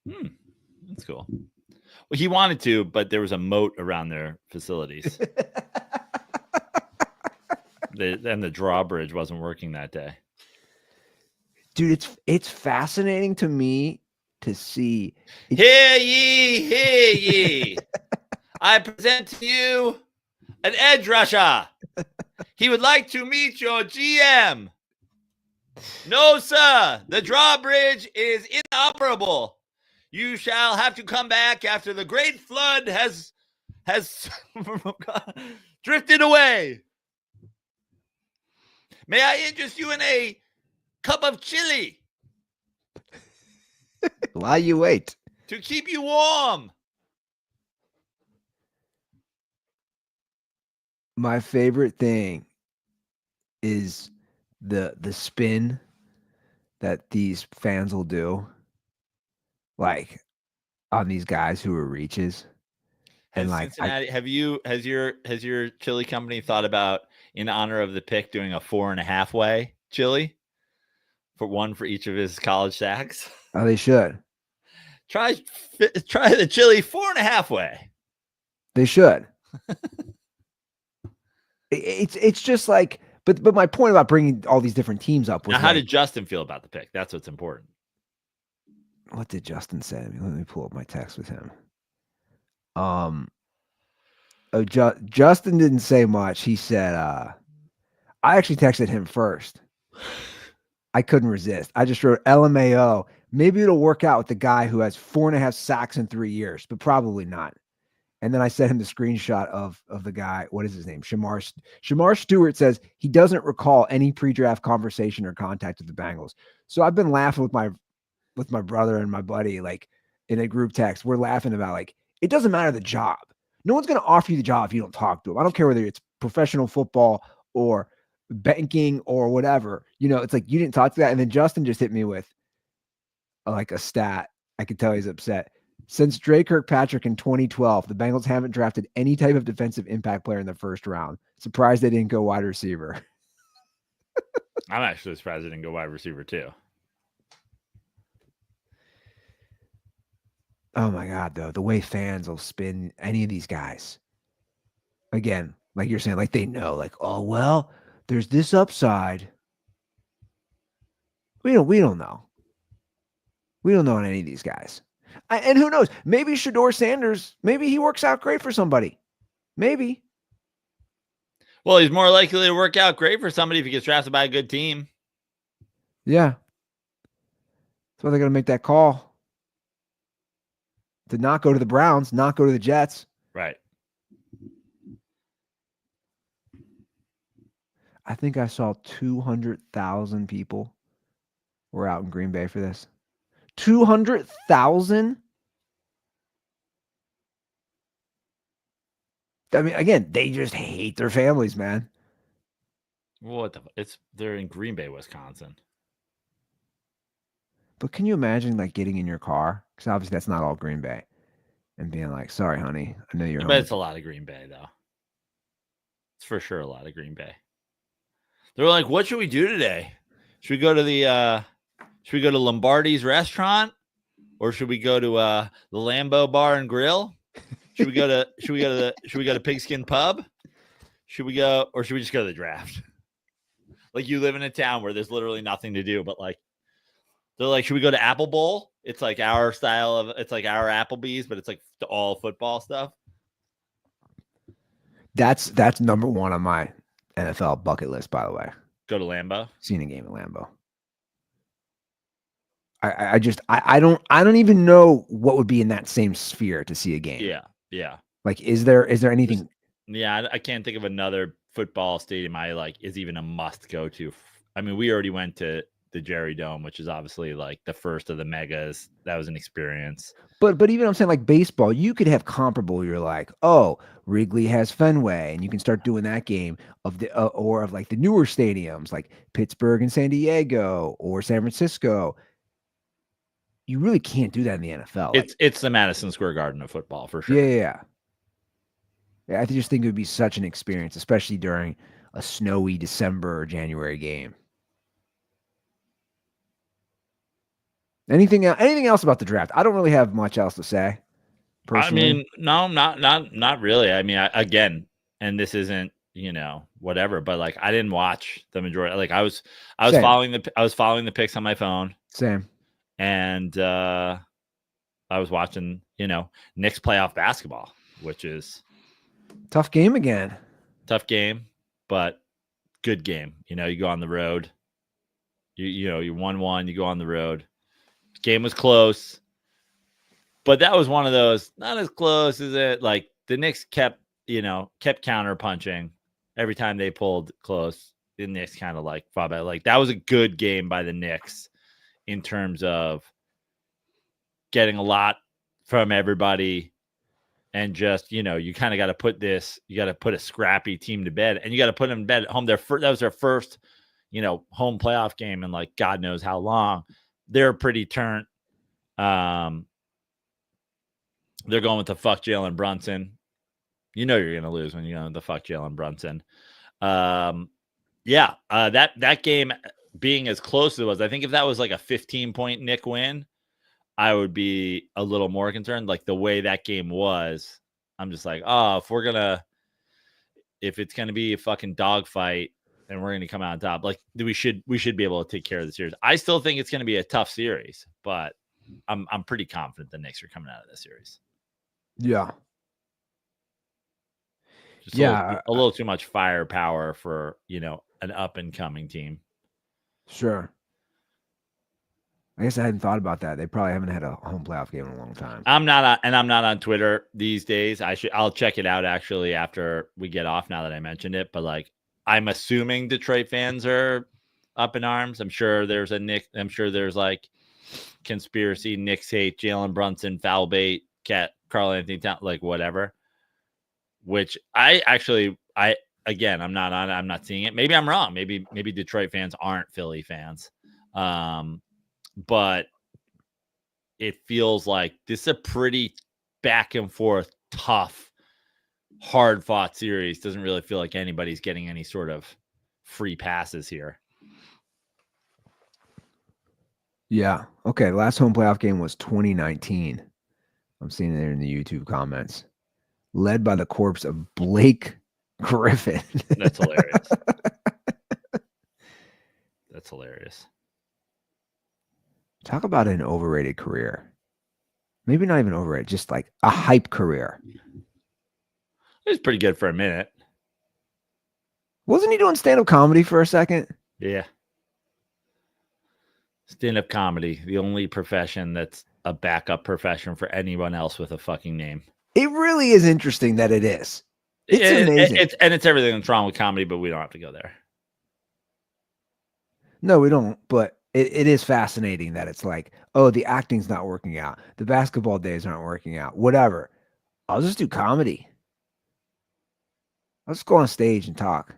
That's cool. Well, he wanted to, but there was a moat around their facilities. And the drawbridge wasn't working that day. Dude, it's fascinating to me to see. Hear ye, hear ye. I present to you an edge rusher. He would like to meet your GM. No, sir. The drawbridge is inoperable. You shall have to come back after the great flood has drifted away. May I interest you in a cup of chili While you wait. to keep you warm? My favorite thing is the spin that these fans will do, like on these guys who are reaches. And Has like Cincinnati, has your chili company thought about, in honor of the pick, doing a 4.5 way chili for one for each of his college sacks? Oh, they should. Try the chili 4.5 way. They should. It's just like, but my point about bringing all these different teams up was Now, how like, did Justin feel about the pick? That's what's important. what did Justin say? Let me pull up my text with him. Justin didn't say much. He said, I actually texted him first. I couldn't resist. I just wrote LMAO. Maybe it'll work out with the guy who has 4.5 sacks in 3 years, but probably not. And then I sent him the screenshot of the guy. What is his name? Shamar Stewart says he doesn't recall any pre-draft conversation or contact with the Bengals. So I've been laughing with my brother and my buddy, like in a group text. We're laughing about like, it doesn't matter the job. No one's going to offer you the job if you don't talk to them. I don't care whether it's professional football or banking or whatever. You know, it's like you didn't talk to that. And then Justin just hit me with like a stat. I could tell he's upset. Since Dre Kirkpatrick in 2012, the Bengals haven't drafted any type of defensive impact player in the first round. Surprised they didn't go wide receiver. I'm actually surprised they didn't go wide receiver too. Oh my God, though, the way fans will spin any of these guys. Again, like you're saying, like they know, like, oh, well, there's this upside. We don't know. We don't know on any of these guys. And who knows? Maybe Shedeur Sanders, maybe he works out great for somebody. Maybe. Well, he's more likely to work out great for somebody if he gets drafted by a good team. Yeah. That's why they're going to make that call. To not go to the Browns, not go to the Jets. Right. I think I saw 200,000 people were out in Green Bay for this. 200,000? I mean, again, they just hate their families, man. What they're in Green Bay, Wisconsin. But can you imagine like getting in your car? Because obviously that's not all Green Bay. And being like, sorry, honey, I know you're home. But it's a lot of Green Bay, though. It's for sure a lot of Green Bay. They're like, what should we do today? Should we go to Lombardi's restaurant? Or should we go to the Lambeau Bar and Grill? Should we go to Pigskin Pub? Should we just go to the draft? Like, you live in a town where there's literally nothing to do, but like, they're like, should we go to Apple Bowl? It's like our style of, it's like our Applebee's, but it's like all football stuff. That's number one on my NFL bucket list, by the way. Go to Lambeau. Seeing a game at Lambeau. I don't even know what would be in that same sphere to see a game. Yeah. Like, is there anything? I can't think of another football stadium is even a must go to. I mean, we already went to the Jerry Dome, which is obviously like the first of the megas. That was an experience. But even I'm saying like baseball, you could have comparable. You're like, oh, Wrigley has Fenway, and you can start doing that game of the or of like the newer stadiums like Pittsburgh and San Diego or San Francisco. You really can't do that in the NFL. It's the Madison Square Garden of football for sure. Yeah. I just think it would be such an experience, especially during a snowy December or January game. Anything else about the draft? I don't really have much else to say. Personally. I mean, no, not really. I mean, again, and this isn't, whatever, but like I didn't watch the majority. Like I was Same. following the picks on my phone. Same. And I was watching, Knicks playoff basketball, which is tough game again. Tough game, but good game. You go on the road. You 1-1, you go on the road. Game was close. But that was one of those, not as close as it. Like the Knicks kept counter punching every time they pulled close. The Knicks kind of like fought back. Like that was a good game by the Knicks in terms of getting a lot from everybody, and just you kind of got to put a scrappy team to bed, and you got to put them to bed at home. That was their first home playoff game in like God knows how long. They're pretty turnt. They're going with the fuck Jalen Brunson. You're going to lose when you go with the fuck Jalen Brunson. That game being as close as it was, I think if that was like a 15-point Knick win, I would be a little more concerned. Like the way that game was, I'm just like, if it's going to be a fucking dogfight and we're going to come out on top, like we should be able to take care of the series. I still think it's going to be a tough series, but I'm pretty confident the Knicks are coming out of this series. Yeah. Just a little too much firepower for, an up and coming team. Sure. I guess I hadn't thought about that. They probably haven't had a home playoff game in a long time. I'm not on Twitter these days. I'll check it out actually after we get off, now that I mentioned it. But like, I'm assuming Detroit fans are up in arms. I'm sure there's like conspiracy, Knicks hate, Jalen Brunson, foul bait, Karl Anthony Town, like whatever. Which I'm not seeing it. Maybe I'm wrong. Maybe Detroit fans aren't Philly fans. But it feels like this is a pretty back and forth, tough, hard fought series. Doesn't really feel like anybody's getting any sort of free passes here. Yeah. Okay. Last home playoff game was 2019. I'm seeing it there in the YouTube comments. Led by the corpse of Blake Griffin. That's hilarious. That's hilarious. Talk about an overrated career. Maybe not even overrated, just like a hype career. It was pretty good for a minute. Wasn't he doing stand-up comedy for a second? Yeah. Stand-up comedy, the only profession that's a backup profession for anyone else with a fucking name. It really is interesting that it is. It's amazing. It's everything that's wrong with comedy, but we don't have to go there. No, we don't. But it is fascinating that it's like, oh, the acting's not working out. The basketball days aren't working out. Whatever. I'll just do comedy. I'll just go on stage and talk.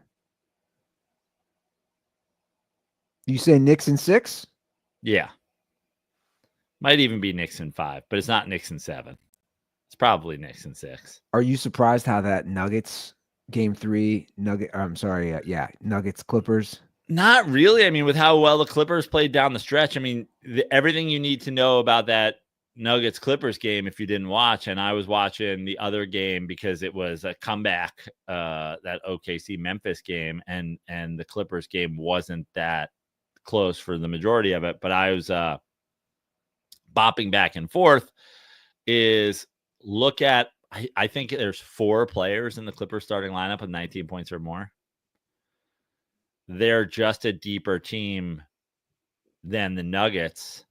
You say Knicks in 6? Yeah. Might even be Knicks in 5, but it's not Knicks in 7. It's probably Knicks in 6. Are you surprised how that Nuggets game 3 Nuggets Clippers? Not really. I mean, with how well the Clippers played down the stretch, I mean, everything you need to know about that Nuggets Clippers game, if you didn't watch, and I was watching the other game because it was a comeback, that OKC Memphis game, and the Clippers game wasn't that close for the majority of it, but I was bopping back and forth, is look at, I think there's 4 players in the Clippers starting lineup with 19 points or more. They're just a deeper team than the Nuggets.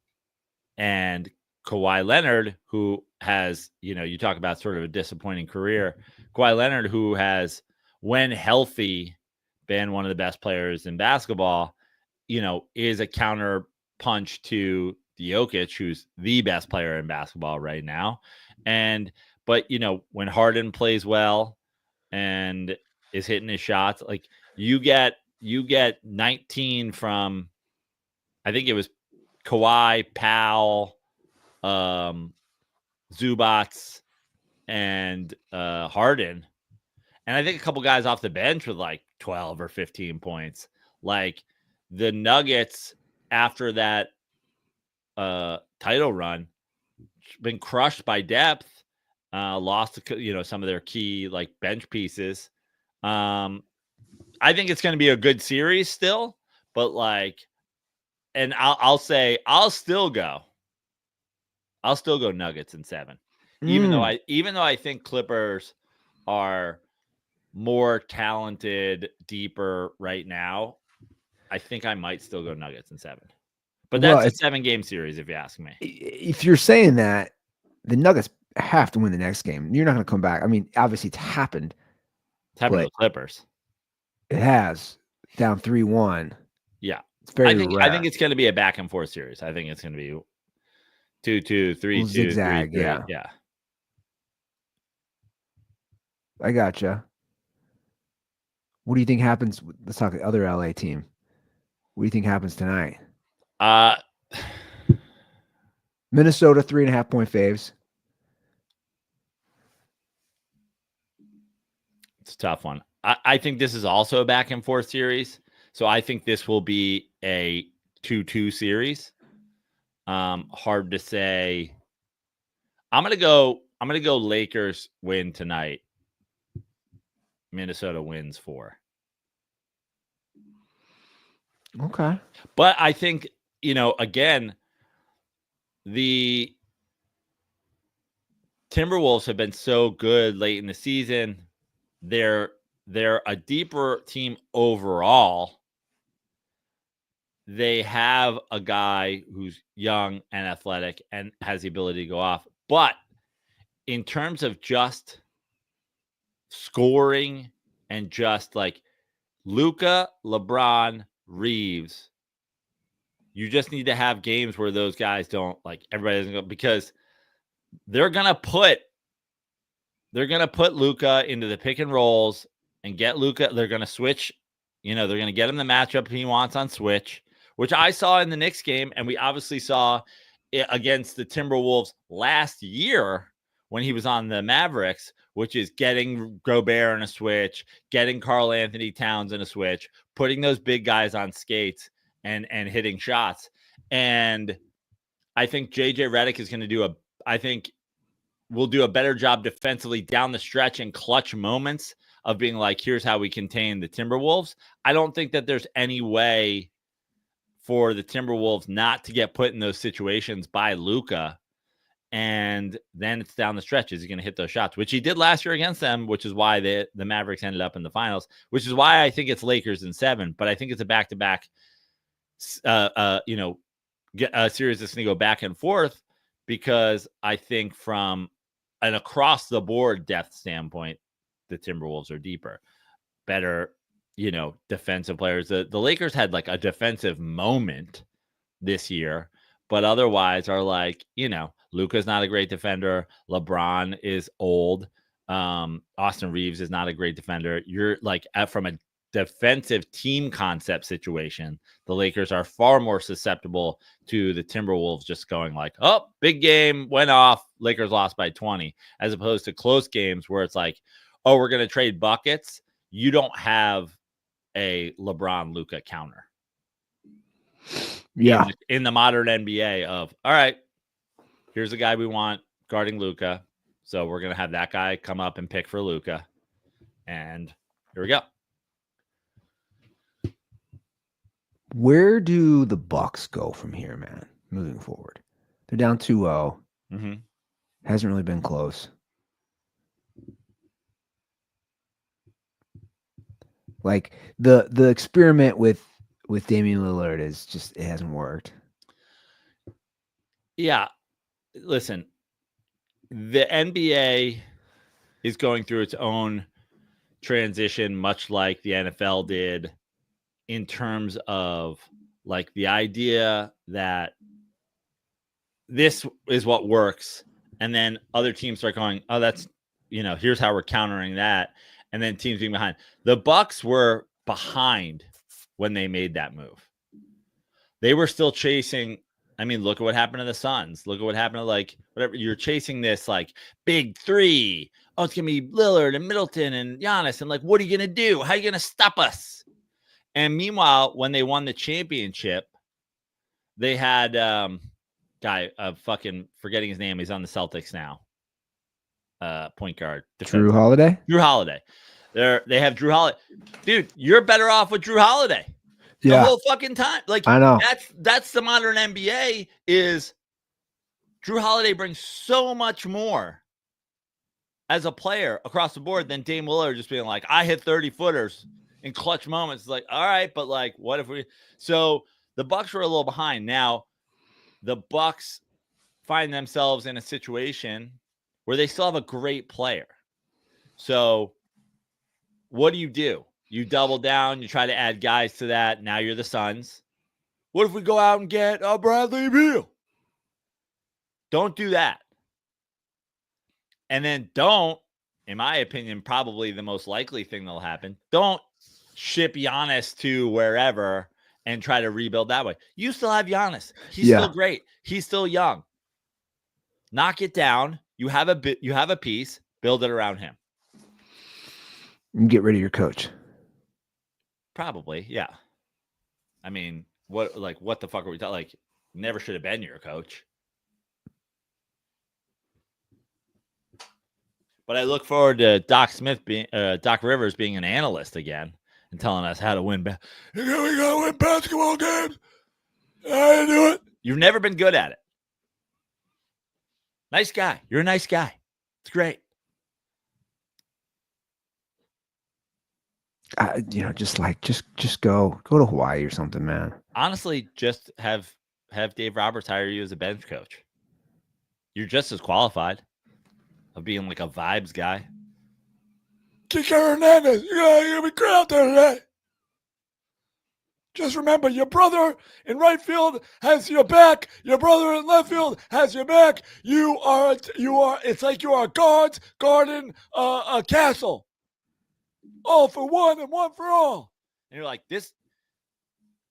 And Kawhi Leonard, who has, you talk about sort of a disappointing career. Kawhi Leonard, who has, when healthy, been one of the best players in basketball, is a counter punch to Jokic, who's the best player in basketball right now. But when Harden plays well and is hitting his shots, like you get 19 from, I think it was Kawhi, Powell, Zubats, and Harden. And I think a couple guys off the bench with like 12 or 15 points. Like the Nuggets after that title run been crushed by depth, lost some of their key like bench pieces. I think it's going to be a good series still, but like, and I'll say I'll still go Nuggets in 7. Even though I think Clippers are more talented, deeper right now, I think I might still go Nuggets in 7. But that's a 7-game series, if you ask me. If you're saying that, the Nuggets have to win the next game. You're not going to come back. I mean, obviously it's happened. It's happened to the Clippers. It has. Down 3-1. Yeah. It's very rare. I think it's going to be a back and forth series. I think it's going to be 2-2, 3-2, zigzag, 3-3. Yeah. I gotcha. What do you think happens? Let's talk the other LA team. What do you think happens tonight? Minnesota 3.5-point faves. It's a tough one. I think this is also a back and forth series. So I think this will be a 2-2 series. Hard to say. I'm gonna go Lakers win tonight. Minnesota wins 4. Okay. But I think, again, the Timberwolves have been so good late in the season. They're a deeper team overall. They have a guy who's young and athletic and has the ability to go off. But in terms of just scoring and just like Luka, LeBron, Reeves, you just need to have games where those guys don't like everybody doesn't go, because they're gonna put Luka into the pick and rolls and get Luka. They're gonna switch, they're gonna get him the matchup he wants on switch, which I saw in the Knicks game, and we obviously saw it against the Timberwolves last year when he was on the Mavericks, which is getting Gobert in a switch, getting Karl Anthony Towns in a switch, putting those big guys on skates and hitting shots. And I think JJ Redick is going to will do a better job defensively down the stretch in clutch moments of being like, here's how we contain the Timberwolves. I don't think that there's any way for the Timberwolves not to get put in those situations by Luka. And then it's down the stretch. Is he going to hit those shots, which he did last year against them, which is why the Mavericks ended up in the finals, which is why I think it's Lakers in 7. But I think it's a back-to-back, a series that's going to go back and forth, because I think from an across-the-board depth standpoint, the Timberwolves are deeper, better, defensive players. The Lakers had like a defensive moment this year, but otherwise are like, Luka's not a great defender. LeBron is old. Austin Reeves is not a great defender. You're like, from a defensive team concept situation, the Lakers are far more susceptible to the Timberwolves just going like, oh, big game, went off, Lakers lost by 20, as opposed to close games where it's like, oh, we're going to trade buckets. You don't have a LeBron Luka counter. Yeah. In the modern NBA of, all right, here's the guy we want guarding Luka. So we're going to have that guy come up and pick for Luka. And here we go. Where do the Bucks go from here, man, moving forward? They're down 2-0. Mm-hmm. Hasn't really been close. Like the experiment with Damian Lillard is just, it hasn't worked. Yeah. Listen, the NBA is going through its own transition, much like the NFL did, in terms of like the idea that this is what works. And then other teams start going, oh, that's, here's how we're countering that. And then teams being behind. The Bucks were behind when they made that move. They were still chasing. I mean, look at what happened to the Suns. Look at what happened to like whatever. You're chasing this like big three. oh, it's gonna be Lillard and Middleton and Giannis, and like, what are you gonna do? How are you gonna stop us? And meanwhile, when they won the championship, they had guy fucking forgetting his name. He's on the Celtics now. Point guard. Drew Holiday. Drew Holiday. They have Drew Holiday. Dude, you're better off with Drew Holiday. The whole fucking time. Like, I know. That's the modern NBA is Drew Holiday brings so much more as a player across the board than Dame Lillard just being like, I hit 30-footers in clutch moments. It's like, all right, but like, what if we? So the Bucks were a little behind. Now the Bucks find themselves in a situation where they still have a great player. So what do? You double down. You try to add guys to that. Now you're the Suns. What if we go out and get a Bradley Beal? Don't do that. And then don't, in my opinion, probably the most likely thing that'll happen, don't ship Giannis to wherever and try to rebuild that way. You still have Giannis. He's still great. He's still young. Knock it down. You have a piece. Build it around him. And get rid of your coach. Probably, yeah. I mean, what the fuck are we talking? Like, never should have been your coach. But I look forward to Doc Rivers being an analyst again and telling us how to win. We gotta win basketball games. I do it. You've never been good at it. Nice guy. You're a nice guy. It's great. Just go to Hawaii or something, man. Honestly, just have Dave Roberts hire you as a bench coach. You're just as qualified of being like a vibes guy. Kike Hernandez, you're gonna be great out there today. Just remember, your brother in right field has your back. Your brother in left field has your back. You are. It's like you are guards guarding a castle. All for one and one for all. And you're like, this.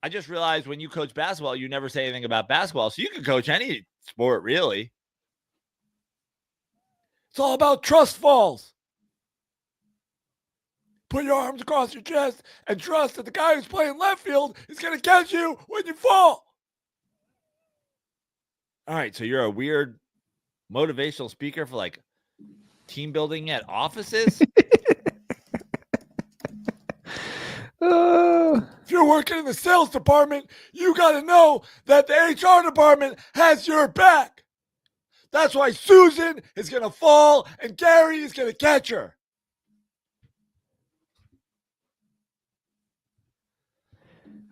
I just realized when you coach basketball, you never say anything about basketball. So you can coach any sport, really. It's all about trust falls. Put your arms across your chest and trust that the guy who's playing left field is going to catch you when you fall. All right, so you're a weird motivational speaker for like team building at offices? If you're working in the sales department, you got to know that the HR department has your back. That's why Susan is going to fall and Gary is going to catch her.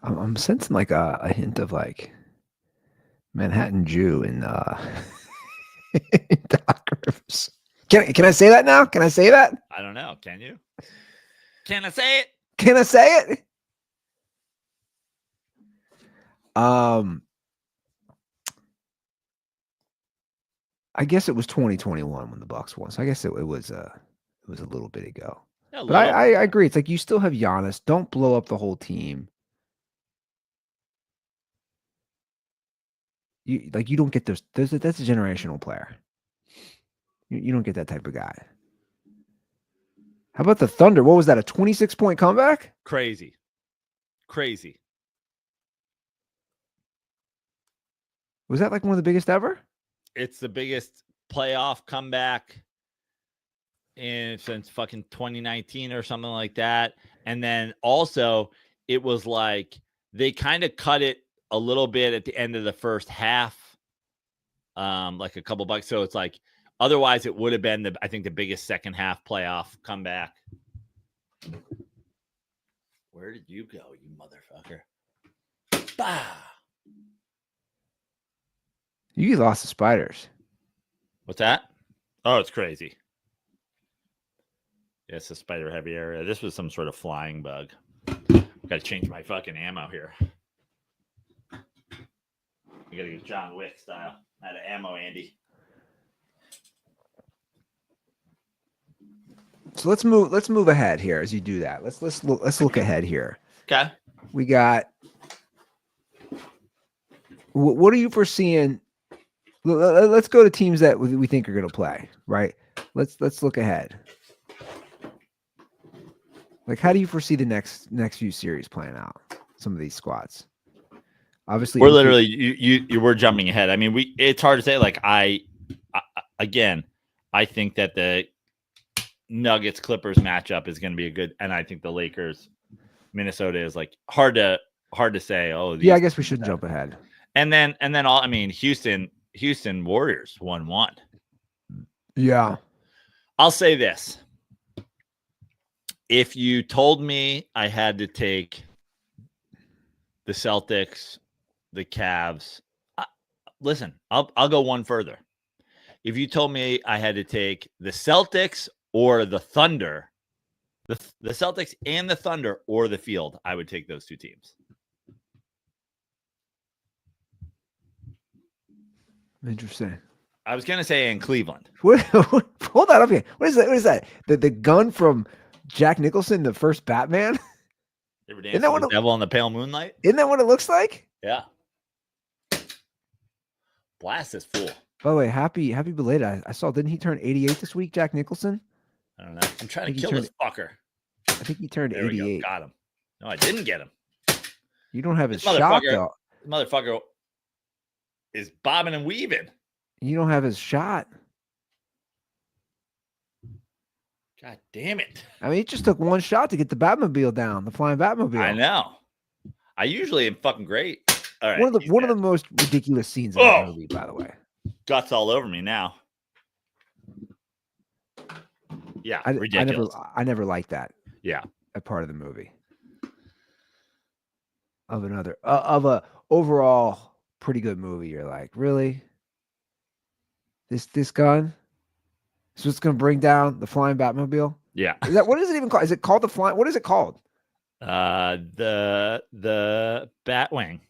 I'm sensing like a hint of like Manhattan Jew in Doc Rivers. Can I say that now? Can I say that? I don't know. Can you? Can I say it? Can I say it? I guess it was 2021 when the Bucks won. So I guess it was a little bit ago. Yeah, but I agree. It's like you still have Giannis. Don't blow up the whole team. You don't get those. That's a generational player. You don't get that type of guy. How about the Thunder? What was that? A 26-point comeback? Crazy. Was that like one of the biggest ever? It's the biggest playoff comeback since fucking 2019 or something like that. And then also it was like they kind of cut it a little bit at the end of the first half, like a couple bucks. So it's like, otherwise it would have been I think the biggest second half playoff comeback. Where did you go, you motherfucker? Bah! You lost the spiders. What's that? Oh, it's crazy. Yeah, it's a spider heavy area. This was some sort of flying bug. Got to change my fucking ammo here. I got to get John Wick style out of ammo, Andy. So let's move ahead here as you do that. Let's look ahead here. Okay. We got. What are you foreseeing? Let's go to teams that we think are going to play, right? let's look ahead. Like, how do you foresee the next few series playing out? Some of these squads. Obviously, We're literally you were jumping ahead. I mean, it's hard to say. Like I think that the Nuggets Clippers matchup is going to be a good, and I think the Lakers Minnesota is like hard to say. Oh, yeah, I guess we should jump ahead. And then I mean, Houston Warriors 1-1. Yeah, I'll say this: if you told me I had to take the Celtics, the Cavs, listen, I'll go one further. If you told me I had to take the Celtics or the Thunder, the Celtics and the Thunder or the field, I would take those two teams. interesting. I was gonna say in Cleveland. Hold that up here. What is that? What is that? The gun from Jack Nicholson, the first Batman? You ever danced with the devil in the pale moonlight? Isn't that what it looks like? Yeah. Blast this fool. By the way, happy belated. I saw. Didn't he turn 88 this week, Jack Nicholson? I don't know. I'm trying to kill this fucker. I think he turned There 88. we go. Got him. No, I didn't get him. You don't have his This shot though. Motherfucker is bobbing and weaving. You don't have his shot. God damn it. I mean, it just took one shot to get the Batmobile down, the flying Batmobile. I know. I usually am fucking great. All right. One of the most ridiculous scenes in the movie, by the way. Guts all over me now. Yeah, ridiculous. I never liked that. Yeah. A part of the movie. Of a overall pretty good movie. You're like, really? This gun? So it's gonna bring down the flying Batmobile? Yeah. What is it even called? Is it called the flying? What is it called? The Batwing.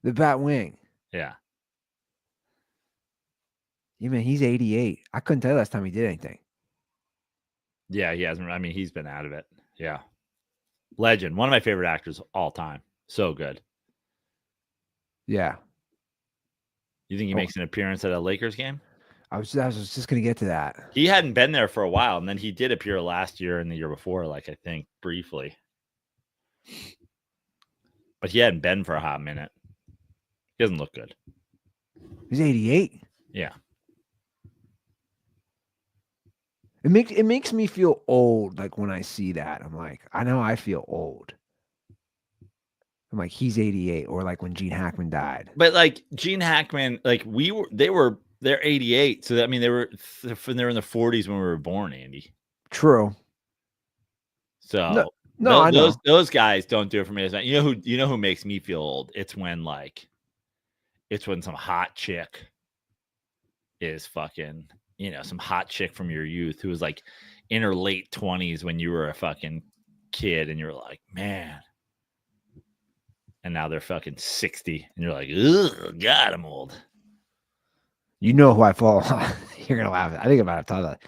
The Batwing. Yeah. You mean he's 88. I couldn't tell you last time he did anything. Yeah, he hasn't. I mean, he's been out of it. Yeah. Legend. One of my favorite actors of all time. So good. Yeah. You think he makes an appearance at a Lakers game? I was just gonna get to that. He hadn't been there for a while, and then he did appear last year and the year before, like I think briefly. But he hadn't been for a hot minute. He doesn't look good. He's 88. Yeah. It makes me feel old. Like when I see that, I'm like, I know I feel old. I'm like, he's 88, or like when Gene Hackman died. But like Gene Hackman, like they're 88. So that, I mean, they were in the 40s when we were born, Andy. True. So I know. Those guys don't do it for me. You know who makes me feel old? It's when some hot chick is fucking, some hot chick from your youth who was like in her late 20s when you were a fucking kid, and you're like, man. And now they're fucking 60, and you're like, ugh, God, I'm old. You know who I follow? You're gonna laugh. I think I'm about to tell that.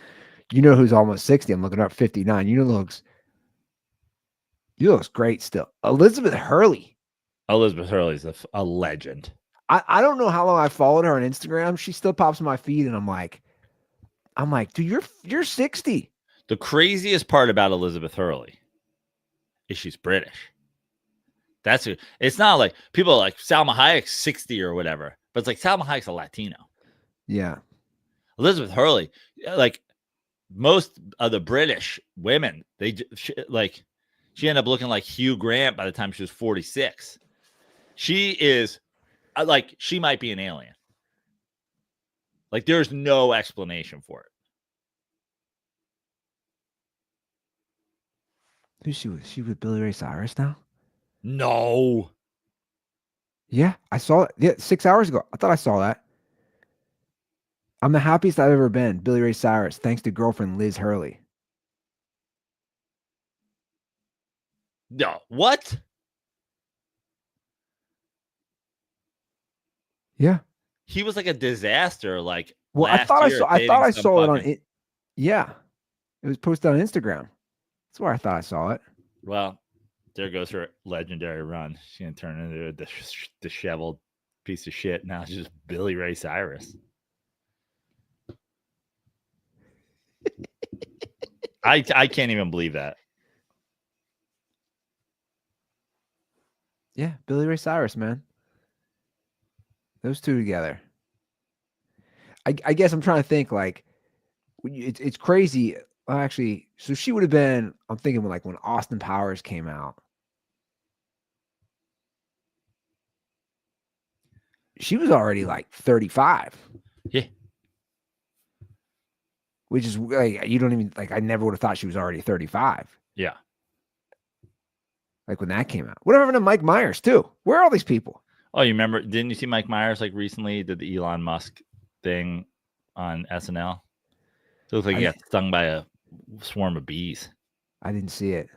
You know who's almost 60? I'm looking up 59. You know looks great still. Elizabeth Hurley. Elizabeth Hurley's a legend. I don't know how long I followed her on Instagram. She still pops in my feed, and I'm like, dude, you're 60. The craziest part about Elizabeth Hurley is she's British. It's not like people are like Salma Hayek's 60 or whatever, but it's like Salma Hayek's a Latino. Yeah. Elizabeth Hurley, like most of the British women, she ended up looking like Hugh Grant by the time she was 46. She is like, she might be an alien. Like, there's no explanation for it. Who's she with? She with Billy Ray Cyrus now? No. Yeah, I saw it. Yeah, 6 hours ago. I thought I saw that. I'm the happiest I've ever been. Billy Ray Cyrus, thanks to girlfriend Liz Hurley. No. What? Yeah. He was like a disaster. Like, well, I thought I saw it on it. Yeah. It was posted on Instagram. That's where I thought I saw it. Well, there goes her legendary run. She's going to turn into a disheveled piece of shit. Now she's just Billy Ray Cyrus. I can't even believe that. Yeah, Billy Ray Cyrus, man. Those two together. I guess I'm trying to think like it's crazy. Well, actually, so she would have been. I'm thinking when Austin Powers came out. She was already like 35. Yeah. Which is like you don't even like. I never would have thought she was already 35. Yeah. Like when that came out. Whatever happened to Mike Myers too? Where are all these people? Oh, you remember? Didn't you see Mike Myers like recently did the Elon Musk thing on SNL? So it looks like he got stung by a swarm of bees. I didn't see it.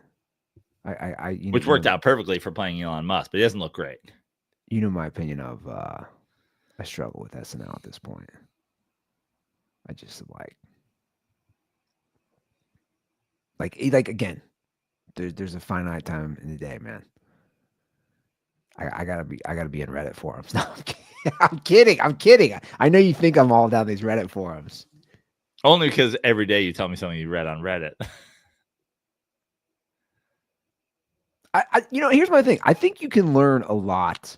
Which worked out perfectly for playing Elon Musk, but he doesn't look great. You know my opinion of I struggle with SNL at this point. I just like again, there's a finite time in the day, man. I gotta be in Reddit forums. No, I'm kidding. I know you think I'm all down these Reddit forums. Only because every day you tell me something you read on Reddit. Here's my thing. I think you can learn a lot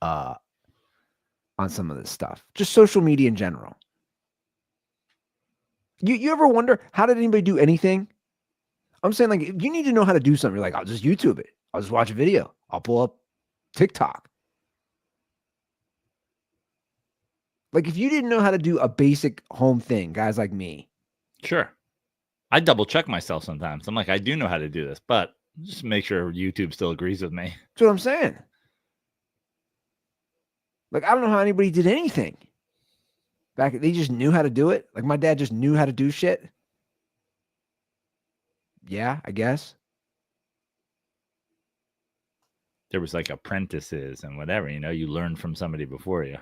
on some of this stuff. Just social media in general. You ever wonder how did anybody do anything? I'm saying like if you need to know how to do something, you're like, I'll just YouTube it. I'll just watch a video. I'll pull up TikTok. Like if you didn't know how to do a basic home thing, guys like me. Sure. I double check myself sometimes. I'm like, I do know how to do this, but just make sure YouTube still agrees with me. That's what I'm saying. Like, I don't know how anybody did anything. They just knew how to do it. Like my dad just knew how to do shit. Yeah, I guess. There was like apprentices and whatever, you learned from somebody before you.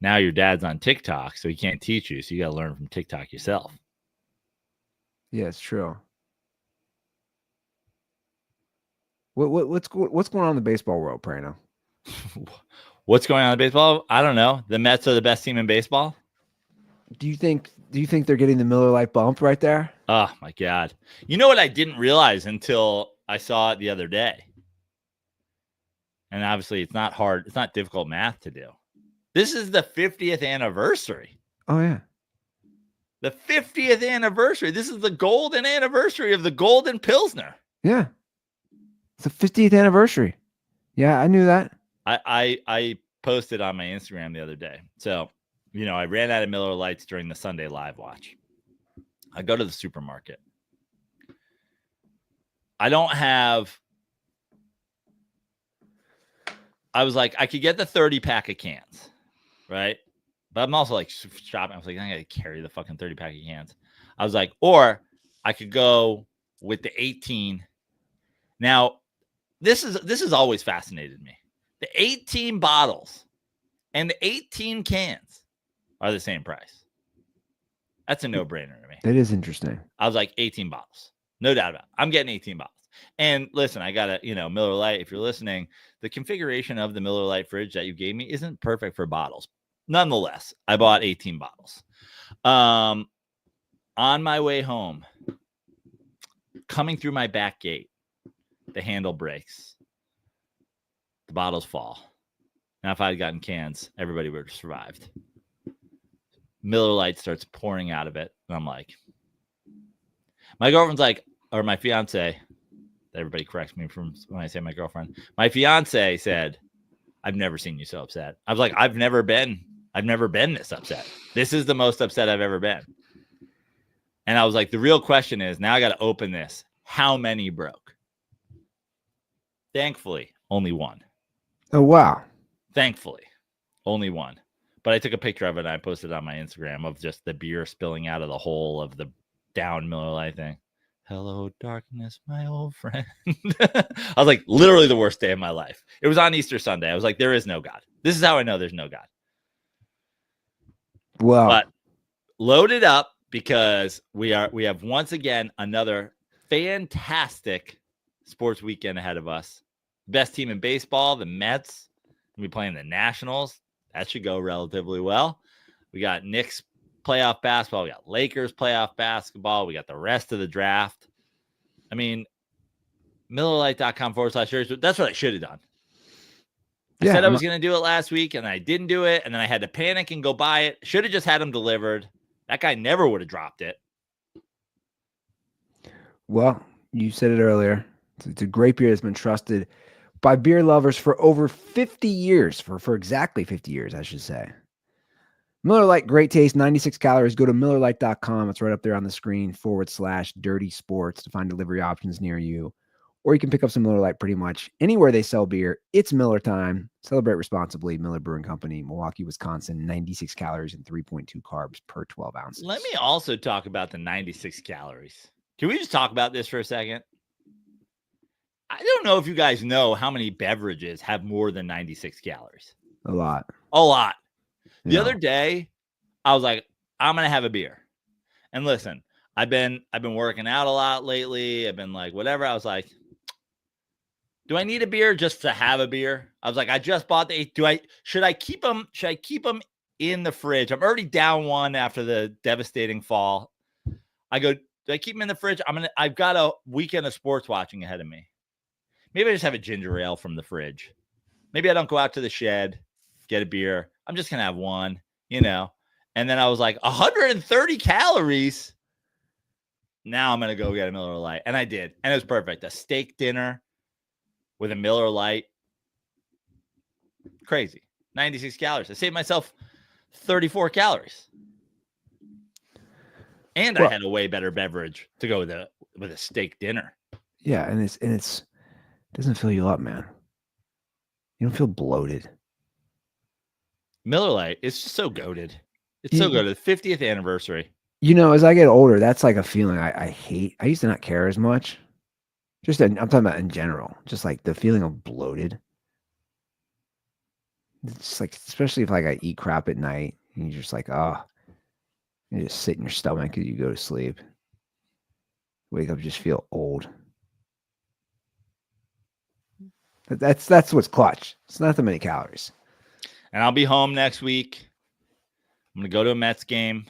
Now your dad's on TikTok, so he can't teach you. So you got to learn from TikTok yourself. Yeah, it's true. What's going on in the baseball world, Prano? What's going on in baseball? I don't know. The Mets are the best team in baseball. Do you think they're getting the Miller Lite bump right there? Oh my God. You know what I didn't realize until I saw it the other day? And obviously it's not hard. It's not difficult math to do. This is the 50th anniversary. Oh yeah. The 50th anniversary. This is the golden anniversary of the Golden Pilsner. Yeah. It's the 50th anniversary. Yeah, I knew that. I posted on my Instagram the other day. So, I ran out of Miller Lites during the Sunday live watch. I go to the supermarket. I was like, I could get the 30 pack of cans, right? But I'm also like shopping. I was like, I gotta carry the fucking 30 pack of cans. I was like, or I could go with the 18. Now, this has always fascinated me. The 18 bottles and the 18 cans are the same price. That's a no-brainer to me. That is interesting. I was like, 18 bottles. No doubt about it. I'm getting 18 bottles. And listen, I got a, Miller Lite. If you're listening, the configuration of the Miller Lite fridge that you gave me isn't perfect for bottles. Nonetheless, I bought 18 bottles. On my way home, coming through my back gate, the handle breaks. The bottles fall. Now, if I had gotten cans, everybody would have survived. Miller Lite starts pouring out of it. And I'm like, my girlfriend's like, or my fiance, everybody corrects me from when I say my girlfriend. My fiance said, I've never seen you so upset. I was like, I've never been this upset. This is the most upset I've ever been. And I was like, the real question is, now I got to open this. How many broke? Thankfully, only one. Oh, wow. Thankfully, only one. But I took a picture of it and I posted it on my Instagram of just the beer spilling out of the hole of the down Miller Lite thing. Hello, darkness, my old friend. I was like, literally the worst day of my life. It was on Easter Sunday. I was like, there is no God. This is how I know there's no God. Wow. But load it up because we have once again another fantastic sports weekend ahead of us. Best team in baseball, the Mets. We'll be playing the Nationals. That should go relatively well. We got Knicks playoff basketball. We got Lakers playoff basketball. We got the rest of the draft. I mean, MillerLite.com/series. That's what I should have done. I said I was going to do it last week, and I didn't do it, and then I had to panic and go buy it. Should have just had them delivered. That guy never would have dropped it. Well, you said it earlier. It's a great beer that's been trusted by beer lovers for over 50 years, for exactly 50 years, I should say. Miller Lite, great taste, 96 calories. Go to MillerLite.com. It's right up there on the screen, /dirty sports to find delivery options near you. Or you can pick up some Miller Lite pretty much anywhere they sell beer. It's Miller time. Celebrate responsibly. Miller Brewing Company, Milwaukee, Wisconsin, 96 calories and 3.2 carbs per 12 ounces. Let me also talk about the 96 calories. Can we just talk about this for a second? I don't know if you guys know how many beverages have more than 96 calories. A lot. The other day, I was like, I'm going to have a beer. And listen, I've been working out a lot lately. I've been like, whatever. I was like, do I need a beer just to have a beer? I was like, I just bought should I keep them in the fridge? I'm already down one after the devastating fall. I go, do I keep them in the fridge? I've got a weekend of sports watching ahead of me. Maybe I just have a ginger ale from the fridge. Maybe I don't go out to the shed, get a beer. I'm just going to have one, And then I was like, 130 calories. Now I'm going to go get a Miller Lite. And I did. And it was perfect. A steak dinner with a Miller Lite. Crazy. 96 calories. I saved myself 34 calories. And I had a way better beverage to go with a steak dinner. Yeah, and it doesn't fill you up, man. You don't feel bloated. Miller Lite, it's just so goated. It's so good. The 50th anniversary. As I get older, that's like a feeling I hate. I used to not care as much. I'm talking about in general. Just like the feeling of bloated. It's like, especially if like I eat crap at night, and you're just like, you just sit in your stomach as you go to sleep. Wake up, just feel old. That's what's clutch. It's not that many calories. And I'll be home next week. I'm going to go to a Mets game.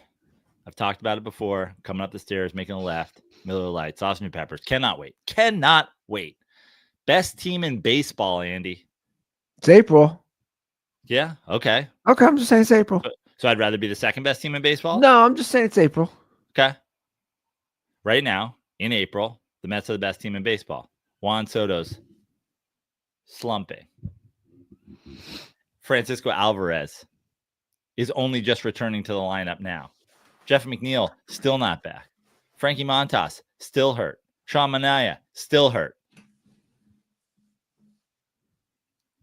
I've talked about it before. Coming up the stairs, making a left. Miller Lite, sausage and peppers. Cannot wait. Best team in baseball, Andy. It's April. Yeah, okay. Okay, I'm just saying it's April. So I'd rather be the second best team in baseball? No, I'm just saying it's April. Okay. Right now, in April, the Mets are the best team in baseball. Juan Soto's slumping. Francisco Alvarez is only just returning to the lineup now. Jeff McNeil, still not back. Frankie Montas, still hurt. Sean Manaea, still hurt.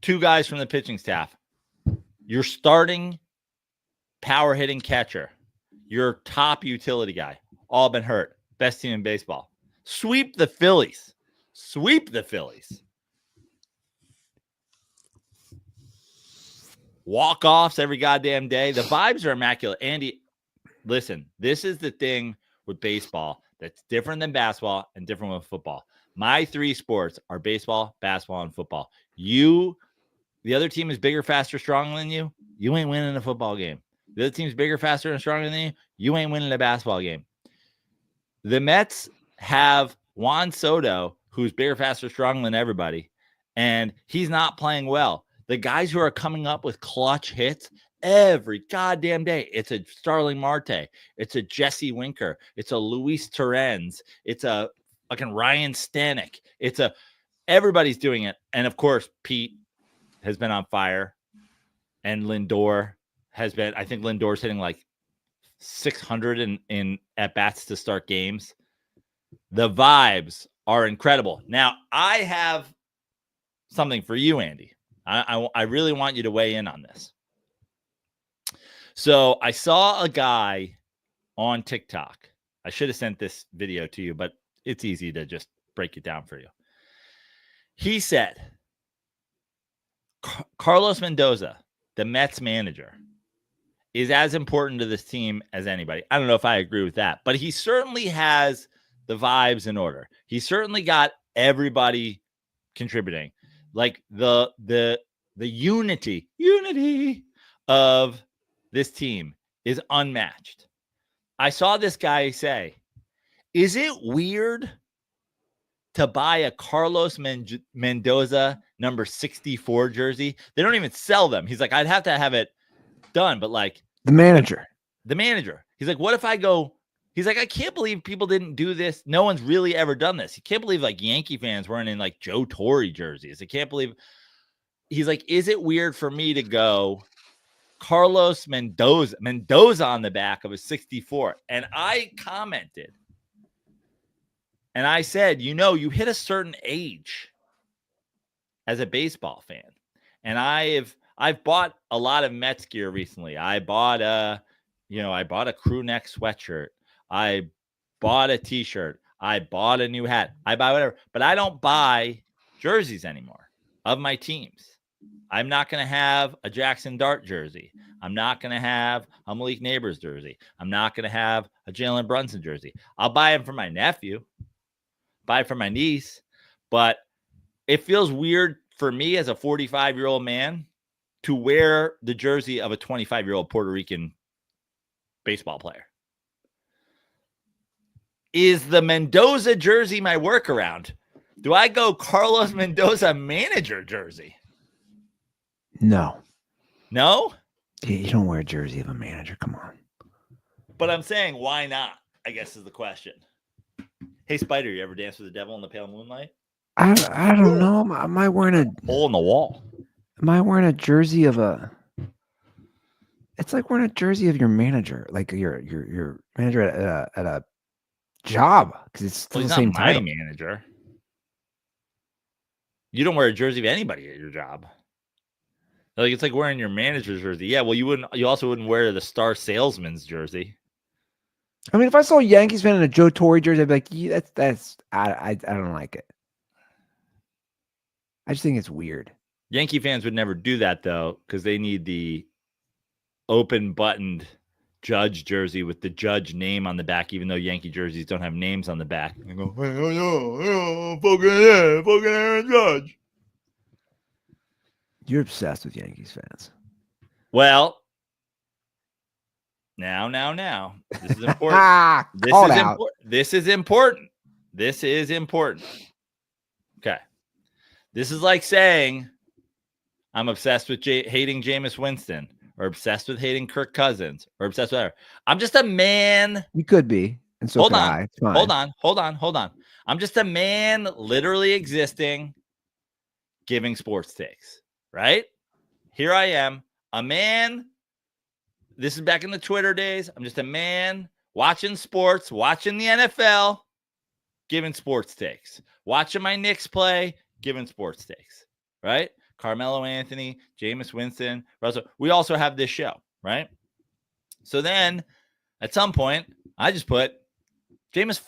Two guys from the pitching staff. Your starting power hitting catcher, your top utility guy, all been hurt. Best team in baseball. Sweep the Phillies. Walk-offs every goddamn day. The vibes are immaculate. Andy, listen, this is the thing with baseball that's different than basketball and different with football. My three sports are baseball, basketball, and football. The other team is bigger, faster, stronger than you. You ain't winning a football game. The other team's bigger, faster, and stronger than you. You ain't winning a basketball game. The Mets have Juan Soto, who's bigger, faster, stronger than everybody, and he's not playing well. The guys who are coming up with clutch hits every goddamn day. It's a Starling Marte. It's a Jesse Winker. It's a Luis Torrens. It's a fucking Ryan Stanek. Everybody's doing it. And of course, Pete has been on fire. And Lindor has been, I think Lindor's hitting like 600 in at-bats to start games. The vibes are incredible. Now, I have something for you, Andy. I really want you to weigh in on this. So I saw a guy on TikTok. I should have sent this video to you, but it's easy to just break it down for you. He said, Carlos Mendoza, the Mets manager, is as important to this team as anybody. I don't know if I agree with that, but he certainly has the vibes in order. He certainly got everybody contributing. Like the unity of this team is unmatched. I saw this guy say, is it weird to buy a Carlos Mendoza number 64 jersey? They don't even sell them. He's like, I'd have to have it done, but like The manager. He's like, what if I go? He's like, I can't believe people didn't do this. No one's really ever done this. He can't believe like Yankee fans weren't in like Joe Torre jerseys. I can't believe. He's like, is it weird for me to go Carlos Mendoza on the back of a 64? And I commented and I said, you hit a certain age as a baseball fan. And I've bought a lot of Mets gear recently. I bought a crew neck sweatshirt. I bought a t-shirt. I bought a new hat. I buy whatever, but I don't buy jerseys anymore of my teams. I'm not going to have a Jackson Dart jersey. I'm not going to have a Malik Neighbors jersey. I'm not going to have a Jalen Brunson jersey. I'll buy them for my nephew, buy it for my niece, but it feels weird for me as a 45-year-old man to wear the jersey of a 25-year-old Puerto Rican baseball player. Is the Mendoza jersey my workaround? Do I go Carlos Mendoza manager jersey? No. No? You don't wear a jersey of a manager. Come on. But I'm saying, why not? I guess is the question. Hey, Spider, you ever dance with the devil in the pale moonlight? I don't know. Am I wearing a hole in the wall? Am I wearing a jersey of a? It's like wearing a jersey of your manager, like your manager at a job, because it's still the same title. Manager. You don't wear a jersey of anybody at your job. Like it's like wearing your manager's jersey. Yeah, well, you also wouldn't wear the star salesman's jersey. I mean, if I saw a Yankees fan in a Joe Torre jersey, I'd be like, yeah, I don't like it. I just think it's weird. Yankee fans would never do that though, because they need the open buttoned Judge jersey with the Judge name on the back, even though Yankee jerseys don't have names on the back. They go, fucking Aaron Judge. You're obsessed with Yankees fans. Well, now. This is important. This is important. Okay. This is like saying I'm obsessed with hating Jameis Winston, or obsessed with hating Kirk Cousins, or obsessed with whatever. I'm just a man. You could be. And so hold could on. I. It's fine. Hold on. I'm just a man literally existing, giving sports takes, right? Here I am, a man. This is back in the Twitter days. I'm just a man watching sports, watching the NFL, giving sports takes, watching my Knicks play, giving sports takes, right? Carmelo Anthony, Jameis Winston, Russell. We also have this show, right? So then at some point, I just put Jameis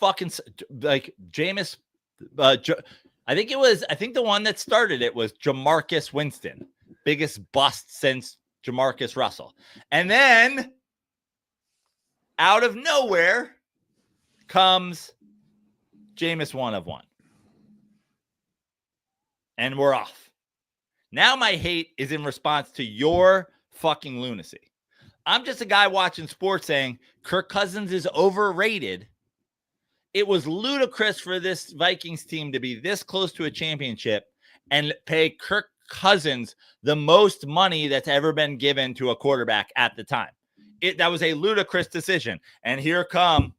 I think the one that started it was Jamarcus Winston, biggest bust since Jamarcus Russell. And then out of nowhere comes Jameis 1 of 1. And we're off. Now my hate is in response to your fucking lunacy. I'm just a guy watching sports saying Kirk Cousins is overrated. It was ludicrous for this Vikings team to be this close to a championship and pay Kirk Cousins the most money that's ever been given to a quarterback at the time. That was a ludicrous decision. And here come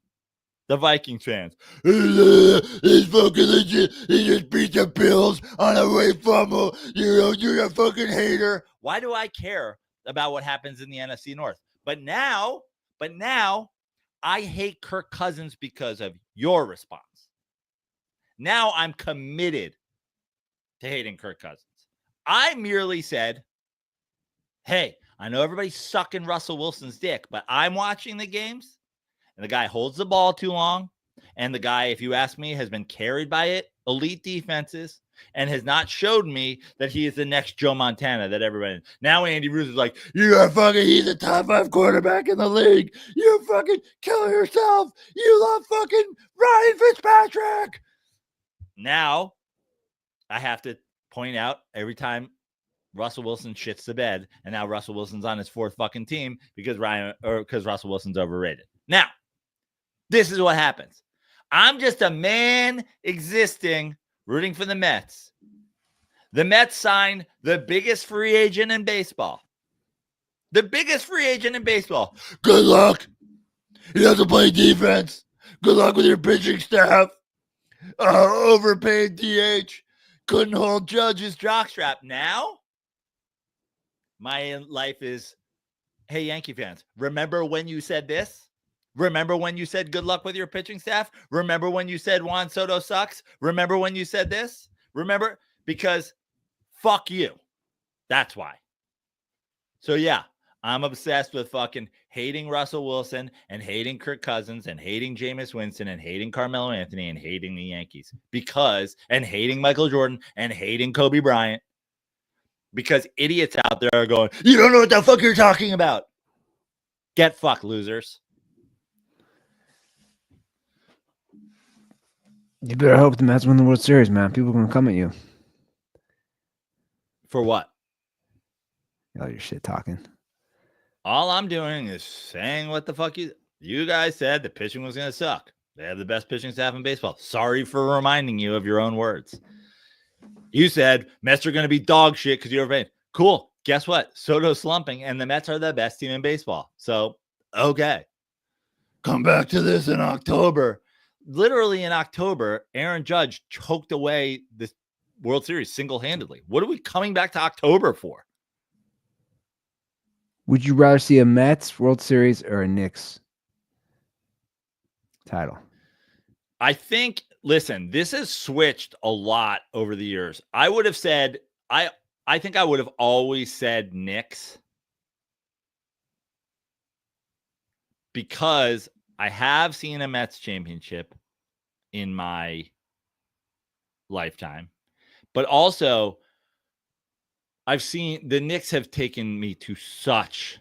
the Vikings fans. It's fucking legit. He just beat the Bills on a way fumble. You're a fucking hater. Why do I care about what happens in the NFC North? But now I hate Kirk Cousins because of your response. Now I'm committed to hating Kirk Cousins. I merely said, hey, I know everybody's sucking Russell Wilson's dick, but I'm watching the games, and the guy holds the ball too long, and the guy, if you ask me, has been carried by elite defenses and has not showed me that he is the next Joe Montana that everybody. Now Andy Ruiz is like, he's a top 5 quarterback in the league. You fucking kill yourself. You love fucking Ryan Fitzpatrick. Now I have to point out every time Russell Wilson shits the bed, and now Russell Wilson's on his 4th fucking team because Russell Wilson's overrated. Now, This is what happens. I'm just a man existing, rooting for the Mets. The Mets signed the biggest free agent in baseball. The biggest free agent in baseball. Good luck. He doesn't play defense. Good luck with your pitching staff. Overpaid DH. Couldn't hold Judge's jockstrap. Now, my life is, hey, Yankee fans, remember when you said this? Remember when you said good luck with your pitching staff? Remember when you said Juan Soto sucks? Remember when you said this? Remember? Because fuck you. That's why. So, yeah, I'm obsessed with fucking hating Russell Wilson and hating Kirk Cousins and hating Jameis Winston and hating Carmelo Anthony and hating the Yankees and hating Michael Jordan and hating Kobe Bryant because idiots out there are going, you don't know what the fuck you're talking about. Get fucked, losers. You better hope the Mets win the World Series, man. People are going to come at you. For what? Oh, you're shit talking. All I'm doing is saying what the fuck you guys said the pitching was going to suck. They have the best pitching staff in baseball. Sorry for reminding you of your own words. You said Mets are going to be dog shit because you're vain. Cool. Guess what? Soto's slumping, and the Mets are the best team in baseball. So, okay. Come back to this in October. Literally in October, Aaron Judge choked away this World Series single-handedly. What are we coming back to October for? Would you rather see a Mets World Series or a Knicks title? I think, listen, this has switched a lot over the years. I would have said, I think I would have always said Knicks because I have seen a Mets championship in my lifetime, but also I've seen the Knicks have taken me to such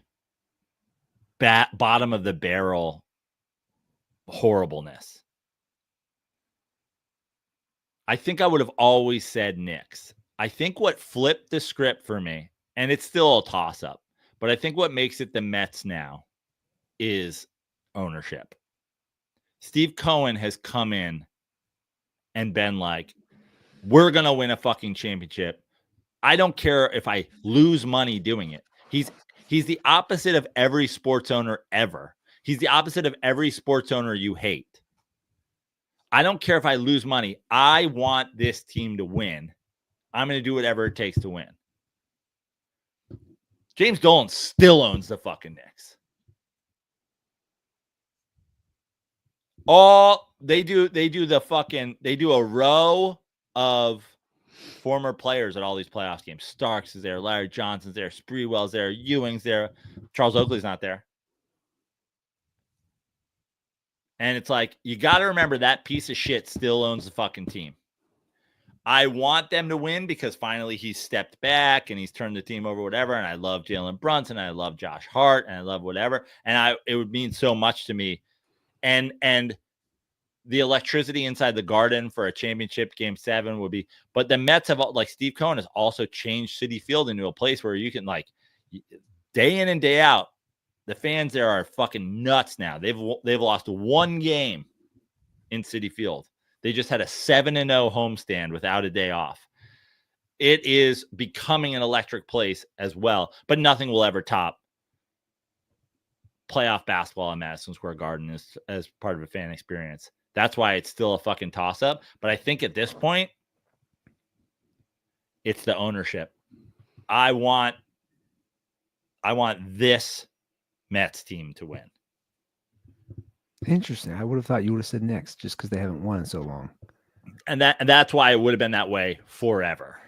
bottom of the barrel horribleness. I think I would have always said Knicks. I think what flipped the script for me, and it's still a toss-up, but I think what makes it the Mets now is ownership. Steve Cohen has come in and been like, we're going to win a fucking championship. I don't care if I lose money doing it. He's the opposite of every sports owner ever. He's the opposite of every sports owner you hate. I don't care if I lose money. I want this team to win. I'm going to do whatever it takes to win. James Dolan still owns the fucking Knicks. They do a row of former players at all these playoffs games. Starks is there, Larry Johnson's there, Spreewell's there, Ewing's there, Charles Oakley's not there. And it's like, you got to remember that piece of shit still owns the fucking team. I want them to win because finally he's stepped back and he's turned the team over, whatever. And I love Jalen Brunson. I love Josh Hart and I love whatever. And it would mean so much to me. And the electricity inside the Garden for a championship game 7 would be, but the Mets have, like, Steve Cohen has also changed Citi Field into a place where you can, like, day in and day out, the fans there are fucking nuts now. They've lost one game in Citi Field. They just had a 7-0 homestand without a day off. It is becoming an electric place as well, but nothing will ever top playoff basketball in Madison Square Garden as part of a fan experience. That's why it's still a fucking toss-up. But I think at this point, it's the ownership. I want this Mets team to win. Interesting. I would have thought you would have said Knicks just because they haven't won in so long. And that's why it would have been that way forever.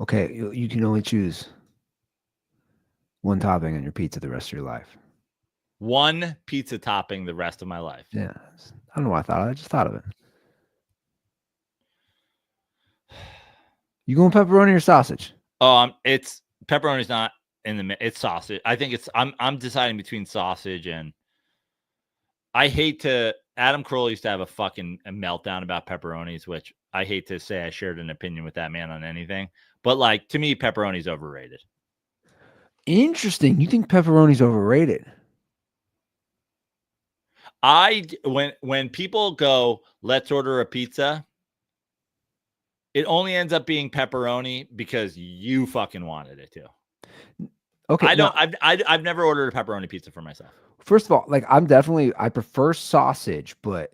Okay, you can only choose one topping on your pizza the rest of your life. One pizza topping the rest of my life. Yeah. I don't know why I thought of it. I just thought of it. You going pepperoni or sausage? It's pepperoni's not in the, it's sausage. I think I'm deciding between sausage and Adam Carolla used to have a fucking meltdown about pepperonis, which I hate to say I shared an opinion with that man on anything, but, like, to me, pepperoni's overrated. Interesting. You think pepperoni's overrated? When people go, let's order a pizza, it only ends up being pepperoni because you fucking wanted it to. Okay. I've never ordered a pepperoni pizza for myself. First of all, like I prefer sausage, but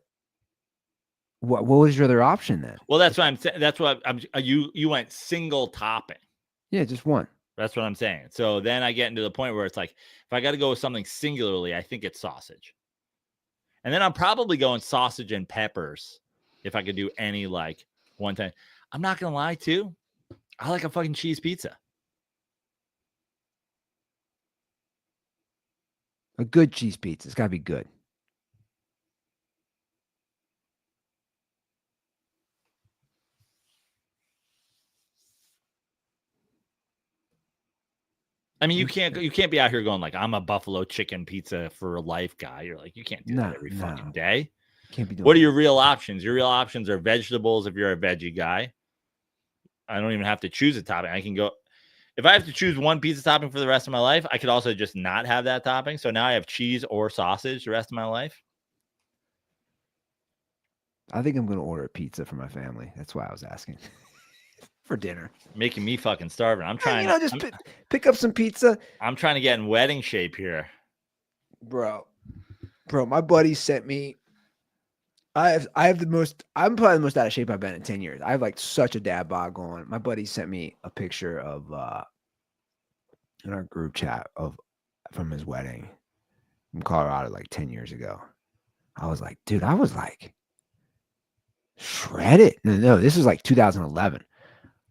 what was your other option then? Well, that's what I'm saying. That's what you went single topping. Yeah, just one. That's what I'm saying. So then I get into the point where it's like, if I got to go with something singularly, I think it's sausage. And then I'm probably going sausage and peppers if I could do any like one time. I'm not going to lie too. I like a fucking cheese pizza. A good cheese pizza. It's got to be good. I mean, you can't be out here going like, I'm a buffalo chicken pizza for life guy. You're like, you can't do that every fucking day. Can't be doing what are your real options? Your real options are vegetables if you're a veggie guy. I don't even have to choose a topping. I can go, if I have to choose one pizza topping for the rest of my life, I could also just not have that topping. So now I have cheese or sausage the rest of my life. I think I'm going to order a pizza for my family. That's why I was asking. For dinner. Making me fucking starving. I'm trying pick up some pizza. I'm trying to get in wedding shape here. Bro, my buddy sent me. I'm probably the most out of shape I've been in 10 years. I have like such a dad bod going. My buddy sent me a picture of in our group chat from his wedding in Colorado like 10 years ago. I was like, dude, I was like shredded. No, this was like 2011.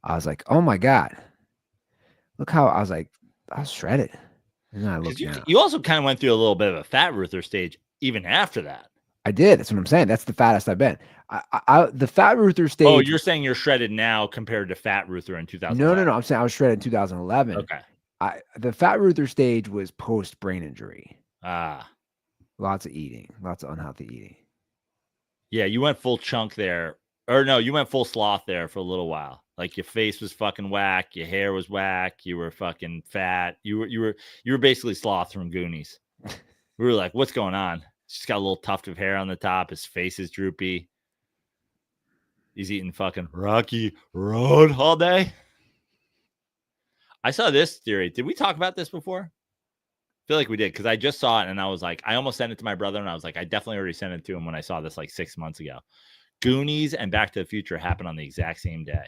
I was like, oh my God. Look how I was shredded. And then I looked down. You also kind of went through a little bit of a fat Ruther stage even after that. I did. That's what I'm saying. That's the fattest I've been. The fat Ruther stage. Oh, you're saying you're shredded now compared to fat Ruther in 2011? No. I'm saying I was shredded in 2011. Okay. The fat Ruther stage was post brain injury. Lots of eating, lots of unhealthy eating. Yeah, you went full chunk there. Or no, you went full sloth there for a little while. Like your face was fucking whack, your hair was whack, you were fucking fat. You were basically Sloth from Goonies. We were like, what's going on? He's got a little tuft of hair on the top. His face is droopy. He's eating fucking Rocky Road all day. I saw this theory. Did we talk about this before? I feel like we did because I just saw it and I was like, I almost sent it to my brother and I was like, I definitely already sent it to him when I saw this like 6 months ago. Goonies and Back to the Future happened on the exact same day.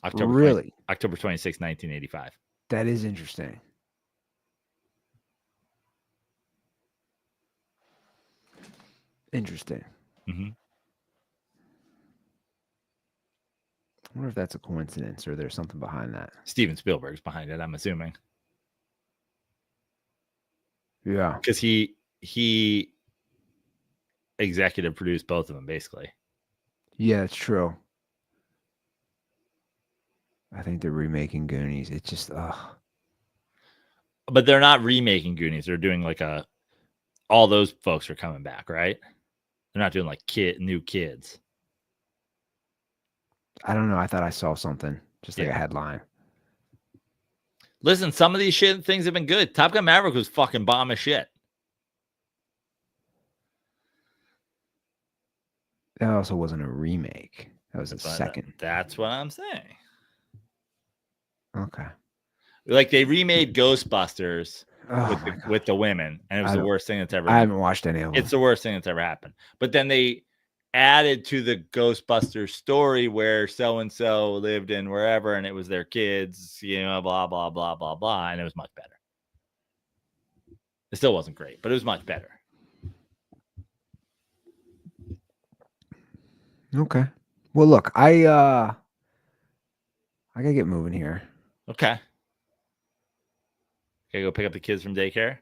October 26, 1985. That is interesting. Interesting. Mm-hmm. I wonder if that's a coincidence or there's something behind that. Steven Spielberg's behind it, I'm assuming. Yeah. Because he executive produced both of them, basically. Yeah, it's true. I think they're remaking Goonies. It's just, But they're not remaking Goonies. They're doing like all those folks are coming back, right? They're not doing like new kids. I don't know. I thought I saw something, just like a headline. Listen, some of these things have been good. Top Gun Maverick was fucking bomb as shit. That also wasn't a remake. That was a second. That's what I'm saying. Okay. Like they remade Ghostbusters with the women, and it was the worst thing that's ever happened. I haven't watched any of them. It's the worst thing that's ever happened. But then they added to the Ghostbusters story where so-and-so lived in wherever, and it was their kids, blah, blah, blah, blah, blah, and it was much better. It still wasn't great, but it was much better. Okay. Well, look, I gotta get moving here. Okay. Okay, go pick up the kids from daycare.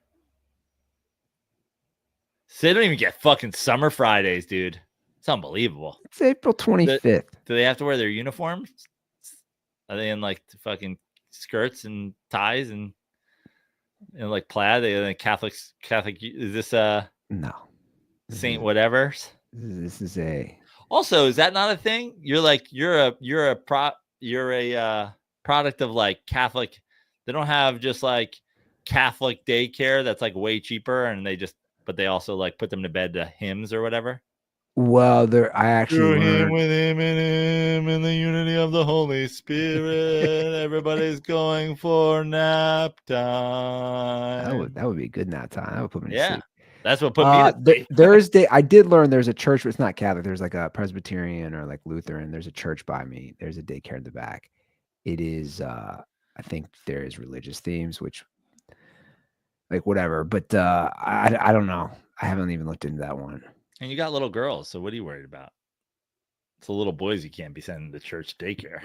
So they don't even get fucking summer Fridays, dude. It's unbelievable. It's April 25th. Do they have to wear their uniforms? Are they in like fucking skirts and ties and like plaid? They like Catholic. Is this no Saint whatever's? This is a. Also, is that not a thing? You're like you're a product of like Catholic. They don't have just like Catholic daycare that's like way cheaper, and but they also like put them to bed to hymns or whatever. Well, I actually learned. With him in the unity of the Holy Spirit. Everybody's going for nap time. That would be a good nap time. That would put me to sleep. That's what put me to sleep. Thursday, I did learn there's a church, but it's not Catholic. There's like a Presbyterian or like Lutheran. There's a church by me. There's a daycare in the back. It is, I think there is religious themes, which like whatever. But I don't know. I haven't even looked into that one. And you got little girls, so what are you worried about? It's the little boys you can't be sending to church daycare.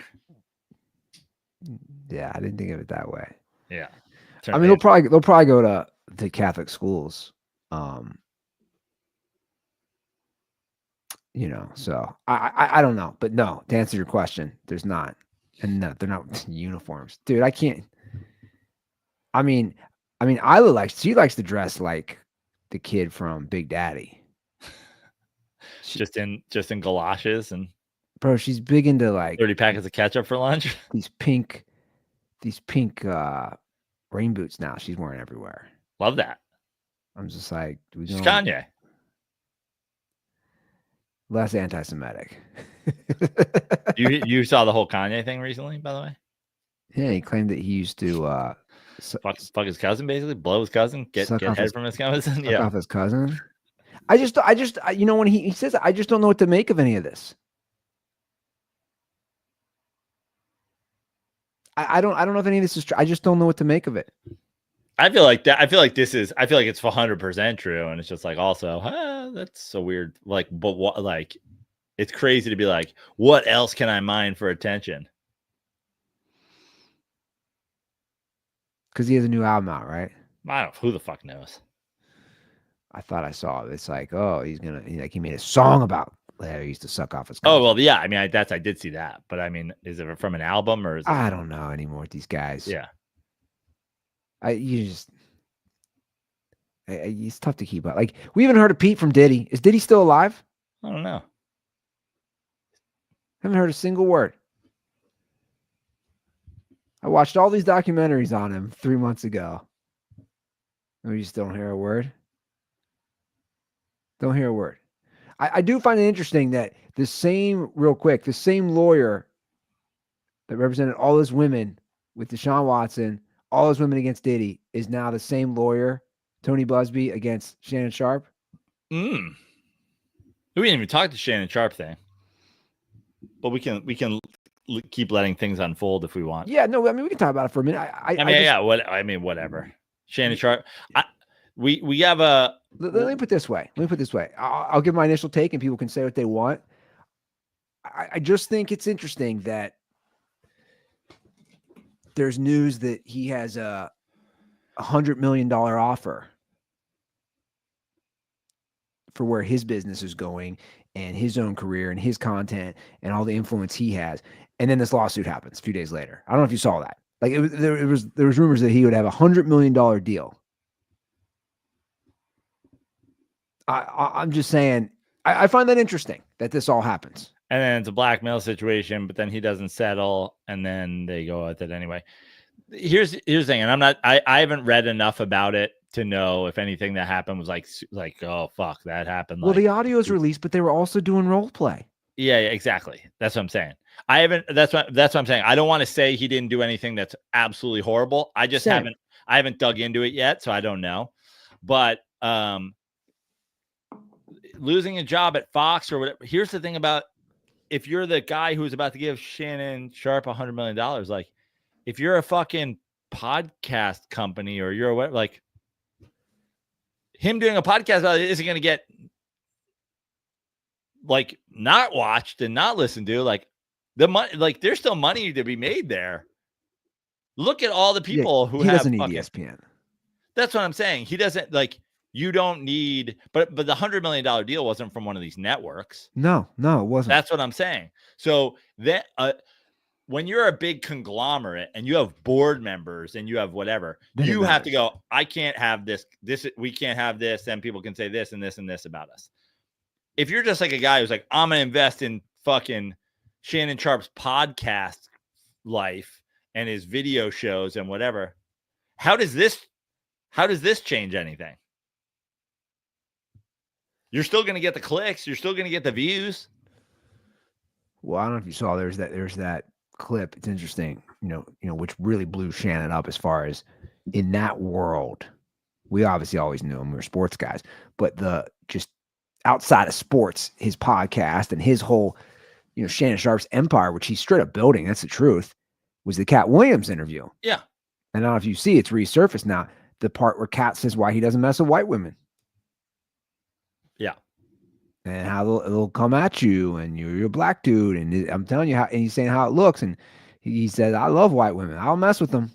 Yeah, I didn't think of it that way. Yeah. I mean, they'll probably go to Catholic schools. So I don't know, but no, to answer your question, there's not, and no, they're not uniforms, dude. I can't. I mean, Isla she likes to dress like the kid from Big Daddy. Just in galoshes and bro, she's big into like 30 packets of ketchup for lunch. These pink rain boots now she's wearing everywhere. Love that. I'm just like, she's Kanye. Less anti-Semitic. You saw the whole Kanye thing recently, by the way? Yeah, he claimed that he used to fuck his cousin, basically blow his cousin, get head from his cousin. Suck off his cousin. I just when he says, I just don't know what to make of any of this. I don't know if any of this is true. I just don't know what to make of it. I feel like it's 100% true, and it's just like also that's so weird. Like, but what? Like, it's crazy to be like, what else can I mine for attention? Because he has a new album out, right? I don't know. Who the fuck knows? I thought I saw it. It's like, oh, he made a song about how he used to suck off his cousin. Oh well, yeah. I mean, I did see that, but I mean, is it from an album or is it... I don't know anymore with these guys. Yeah. It's tough to keep up. Like, we haven't heard of Pete from Diddy. Is Diddy still alive? I don't know. Haven't heard a single word. I watched all these documentaries on him 3 months ago. And we just don't hear a word. Don't hear a word. I do find it interesting that the same lawyer that represented all those women with Deshaun Watson, all those women against Diddy, is now the same lawyer, Tony Busby, against Shannon Sharp. We didn't even talk to Shannon Sharp thing, but we can keep letting things unfold if we want. Yeah, no, I mean, we can talk about it for a minute. Whatever. Shannon Sharp. We have a. Let me put it this way. I'll give my initial take, and people can say what they want. I just think it's interesting that there's news that he has a $100 million offer for where his business is going and his own career and his content and all the influence he has. And then this lawsuit happens a few days later. I don't know if you saw that. Like, there was rumors that he would have a $100 million deal. I'm just saying, I find that interesting that this all happens. And then it's a blackmail situation, but then he doesn't settle, and then they go with it anyway. Here's the thing, and I haven't read enough about it to know if anything that happened was like oh fuck, that happened. Well, the audio is released, but they were also doing role play. Yeah, exactly. That's what I'm saying. That's what I'm saying. I don't want to say he didn't do anything that's absolutely horrible. I just haven't dug into it yet, so I don't know. But losing a job at Fox or whatever. Here's the thing about, if you're the guy who's about to give Shannon Sharp $100 million, like, if you're a fucking podcast company or you're what, like, him doing a podcast about it isn't going to get like not watched and not listened to. Like, the money, like, there's still money to be made there. Look at all the people who doesn't need ESPN. That's what I'm saying. He doesn't, like, you don't need, but the $100 million deal wasn't from one of these networks. No, it wasn't. That's what I'm saying. So that when you're a big conglomerate and you have board members and you have whatever, you have to go, I can't have this. We can't have this. Then people can say this and this and this about us. If you're just like a guy who's like, I'm going to invest in fucking Shannon Sharp's podcast life and his video shows and whatever. How does this change anything? You're still going to get the clicks. You're still going to get the views. Well, I don't know if you saw there's that clip. It's interesting, which really blew Shannon up as far as in that world. We obviously always knew him. We were sports guys, but the just outside of sports, his podcast and his whole, Shannon Sharp's empire, which he's straight up building. That's the truth. Was the Cat Williams interview. Yeah. And I don't know if you see it's resurfaced now. The part where Cat says why he doesn't mess with white women. Yeah. And how they'll come at you, and you're a black dude, and I'm telling you how, and he's saying how it looks, and he says, "I love white women. I'll mess with them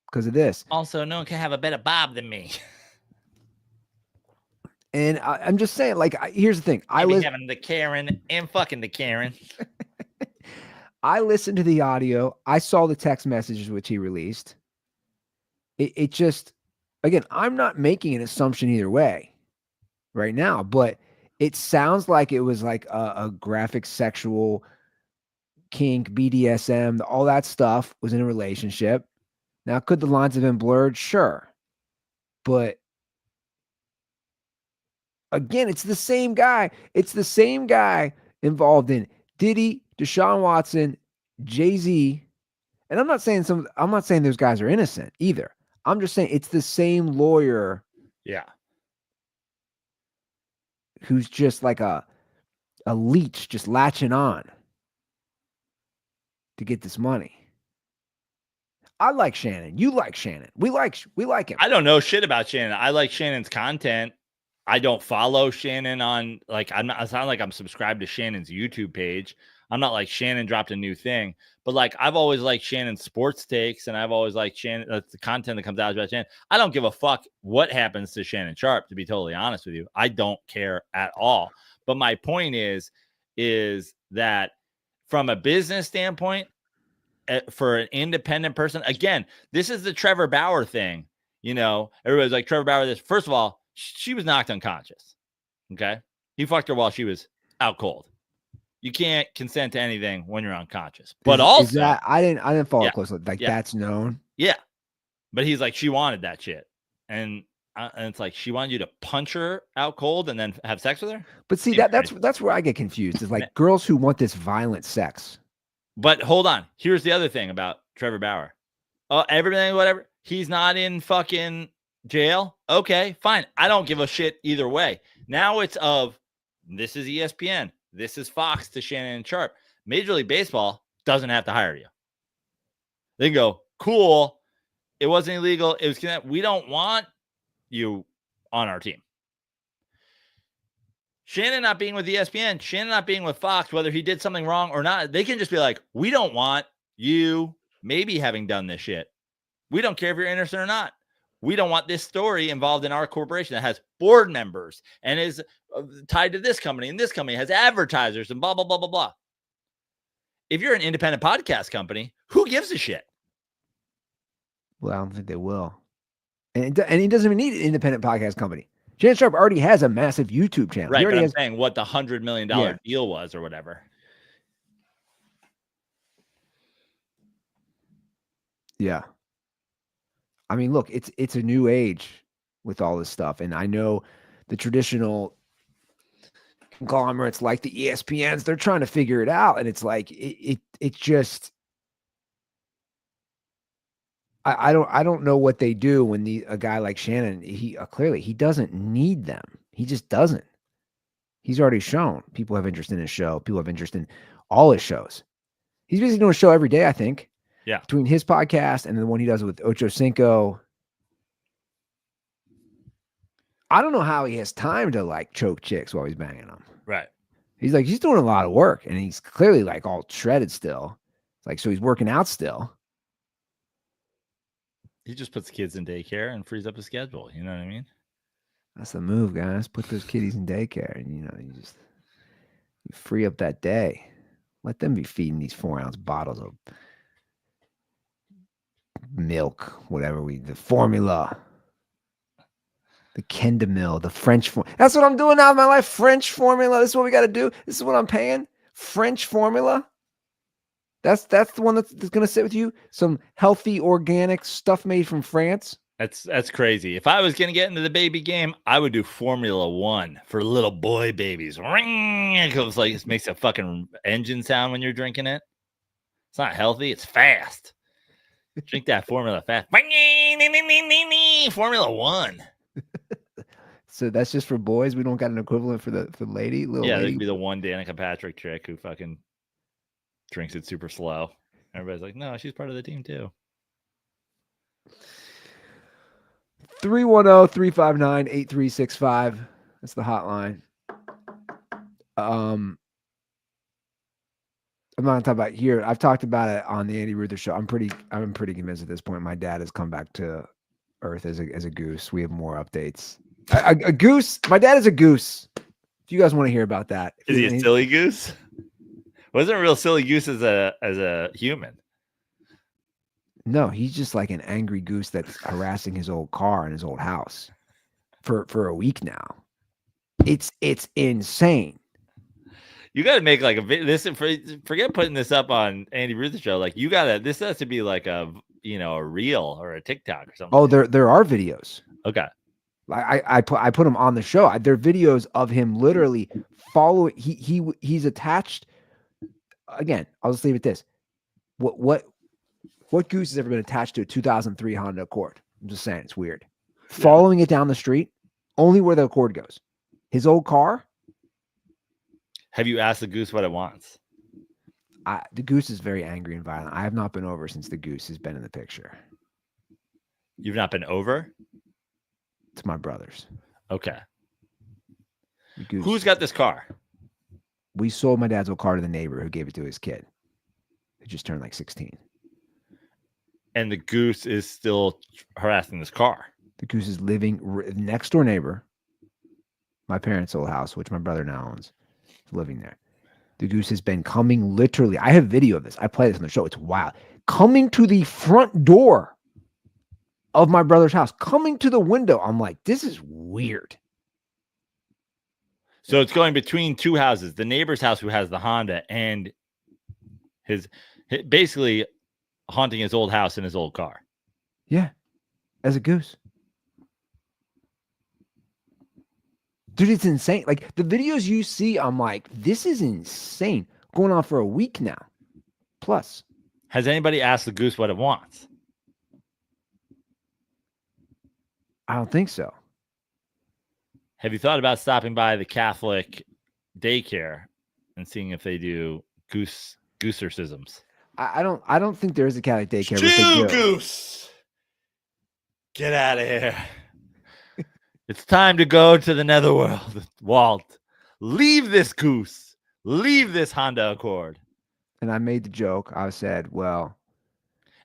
because of this." Also, no one can have a better bob than me. And I'm just saying, like, here's the thing: I was having the Karen and fucking the Karen. I listened to the audio. I saw the text messages which he released. It just, again, I'm not making an assumption either way right now, but it sounds like it was like a graphic sexual kink, BDSM, all that stuff was in a relationship. Now, could the lines have been blurred? Sure. But again, it's the same guy. It's the same guy involved in Diddy, Deshaun Watson, Jay-Z. And I'm not saying those guys are innocent either. I'm just saying it's the same lawyer. Yeah. Who's just like a leech just latching on to get this money. I like Shannon. You like Shannon. We like him. I don't know shit about Shannon. I like Shannon's content. I don't follow Shannon on, like, it's not like I'm subscribed to Shannon's YouTube page. I'm not like Shannon dropped a new thing, but like I've always liked Shannon's sports takes, and I've always liked Shannon, the content that comes out about Shannon. I don't give a fuck what happens to Shannon Sharp, to be totally honest with you. I don't care at all. But my point is that from a business standpoint, for an independent person, again, this is the Trevor Bauer thing. Everybody's like, Trevor Bauer, this. First of all, she was knocked unconscious. Okay. He fucked her while she was out cold. You can't consent to anything when you're unconscious. But also, I didn't follow closely. Like that's known. Yeah. But he's like, she wanted that shit. And it's like, she wanted you to punch her out cold and then have sex with her. But see, that's where I get confused. Is like girls who want this violent sex. But hold on. Here's the other thing about Trevor Bauer. Everything, whatever. He's not in fucking jail. Okay, fine. I don't give a shit either way. Now it's this is ESPN. This is Fox to Shannon Sharp. Major League Baseball doesn't have to hire you. They go, cool. It wasn't illegal. It was we don't want you on our team. Shannon not being with ESPN, Shannon not being with Fox, whether he did something wrong or not, they can just be like, we don't want you maybe having done this shit. We don't care if you're innocent or not. We don't want this story involved in our corporation that has board members and is tied to this company, and this company has advertisers and blah, blah, blah, blah, blah. If you're an independent podcast company, who gives a shit? Well, I don't think they will. And he doesn't even need an independent podcast company. Shannon Sharp already has a massive YouTube channel. Right, but I'm saying what the $100 million deal was or whatever. Yeah. I mean, look, it's a new age with all this stuff. And I know the traditional conglomerates like the ESPNs, they're trying to figure it out. And it's like, it just, I don't know what they do when a guy like Shannon, he clearly he doesn't need them. He just doesn't. He's already shown people have interest in his show. People have interest in all his shows. He's basically doing a show every day, I think. Yeah. Between his podcast and the one he does with Ocho Cinco. I don't know how he has time to like choke chicks while he's banging them. Right. He's doing a lot of work, and he's clearly like all shredded still. Like, so he's working out still. He just puts kids in daycare and frees up his schedule. You know what I mean? That's the move, guys. Put those kiddies in daycare, and you free up that day. Let them be feeding these 4-ounce bottles of milk, the formula, the Kendamil, the French formula. That's what I'm doing now in my life. French formula. This is what we got to do. This is what I'm paying. French formula. That's the one that's going to sit with you. Some healthy, organic stuff made from France. That's crazy. If I was gonna get into the baby game, I would do Formula 1 for little boy babies. Ring! It goes like it makes a fucking engine sound when you're drinking it. It's not healthy. It's fast. Drink that formula fast. Formula 1. So that's just for boys. We don't got an equivalent for the lady. Little Yeah, lady. there'd be the one Danica Patrick chick who fucking drinks it super slow. Everybody's like, no, she's part of the team too. 310-359-8365. That's the hotline. I'm not gonna talk about here. I've talked about it on the Andy Ruther show. I'm pretty convinced at this point. My dad has come back to Earth as a goose. We have more updates. A goose. My dad is a goose. If you guys want to hear about that, Is he a silly goose? Wasn't a real silly goose as a human. No, he's just like an angry goose that's harassing his old car and his old house for a week now. It's insane. You got to make like a this. Forget putting this up on Andy Ruther show. Like you got to. This has to be like a reel or a TikTok or something. Oh, there are videos. Okay. I put them on the show. There are videos of him literally following. He's attached. Again, I'll just leave it this. What goose has ever been attached to a 2003 Honda Accord? I'm just saying, it's weird. Yeah. Following it down the street, only where the Accord goes. His old car. Have you asked the goose what it wants? The goose is very angry and violent. I have not been over since the goose has been in the picture. You've not been over? It's my brother's. Okay. Who's got this car? We sold my dad's old car to the neighbor who gave it to his kid, who just turned like 16. And the goose is still harassing this car. The goose is living next door neighbor, my parents' old house, which my brother now owns, living there. The goose has been coming literally. I have video of this. I play this on the show. It's wild. Coming to the front door of my brother's house, coming to the window. I'm like, this is weird. So it's going between two houses, the neighbor's house who has the Honda and his basically haunting his old house in his old car. Yeah. As a goose. Dude, it's insane. Like the videos you see, I'm like, this is insane. Going on for a week now. Plus. Has anybody asked the goose what it wants? I don't think so. Have you thought about stopping by the Catholic daycare and seeing if they do goosercisms? I don't think there is a Catholic daycare. Goose. Get out of here. It's time to go to the netherworld. Walt, leave this goose. Leave this Honda Accord. And I made the joke. I said, well.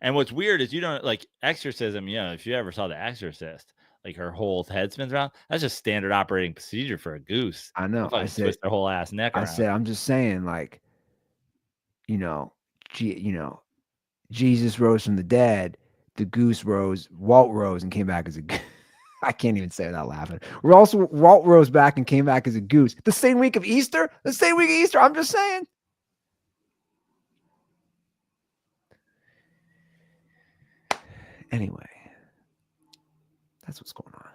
And what's weird is you don't like exorcism. If you ever saw The Exorcist, like her whole head spins around. That's just standard operating procedure for a goose. I know. I said, twist their whole ass neck around. I said, I'm just saying, like, Jesus rose from the dead. The goose rose. Walt rose and came back as a goose. I can't even say it without laughing. Walt rose back and came back as a goose. The same week of Easter. I'm just saying. Anyway. That's what's going on.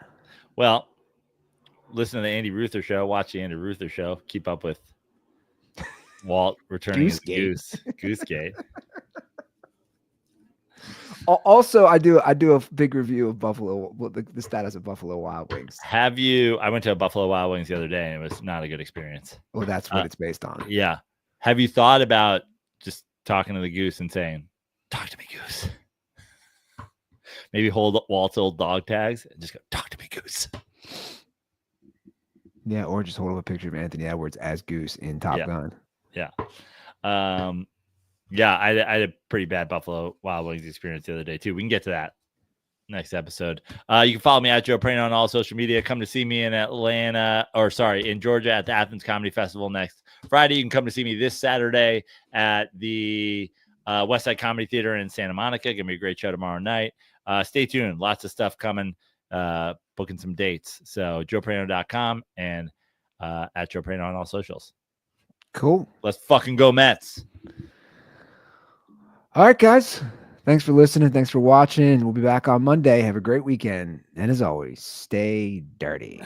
Well, listen to the Andy Ruther show. Watch the Andy Ruther show. Keep up with Walt returning his Goosegate. Also, I do a big review of Buffalo, the status of Buffalo Wild Wings. Have you? I went to a Buffalo Wild Wings the other day, and it was not a good experience. Well, that's what it's based on. Yeah. Have you thought about just talking to the goose and saying, "Talk to me, goose"? Maybe hold Walt's old dog tags and just go, "Talk to me, goose." Yeah, or just hold up a picture of Anthony Edwards as Goose in Top Gun. Yeah. Yeah, I had a pretty bad Buffalo Wild Wings experience the other day, too. We can get to that next episode. You can follow me at Joe Prano on all social media. Come to see me in in Georgia at the Athens Comedy Festival next Friday. You can come to see me this Saturday at the Westside Comedy Theater in Santa Monica. Gonna be a great show tomorrow night. Stay tuned. Lots of stuff coming. Booking some dates. So joeprano.com and at Joe Prano on all socials. Cool. Let's fucking go Mets. All right, guys. Thanks for listening. Thanks for watching. We'll be back on Monday. Have a great weekend. And as always, stay dirty.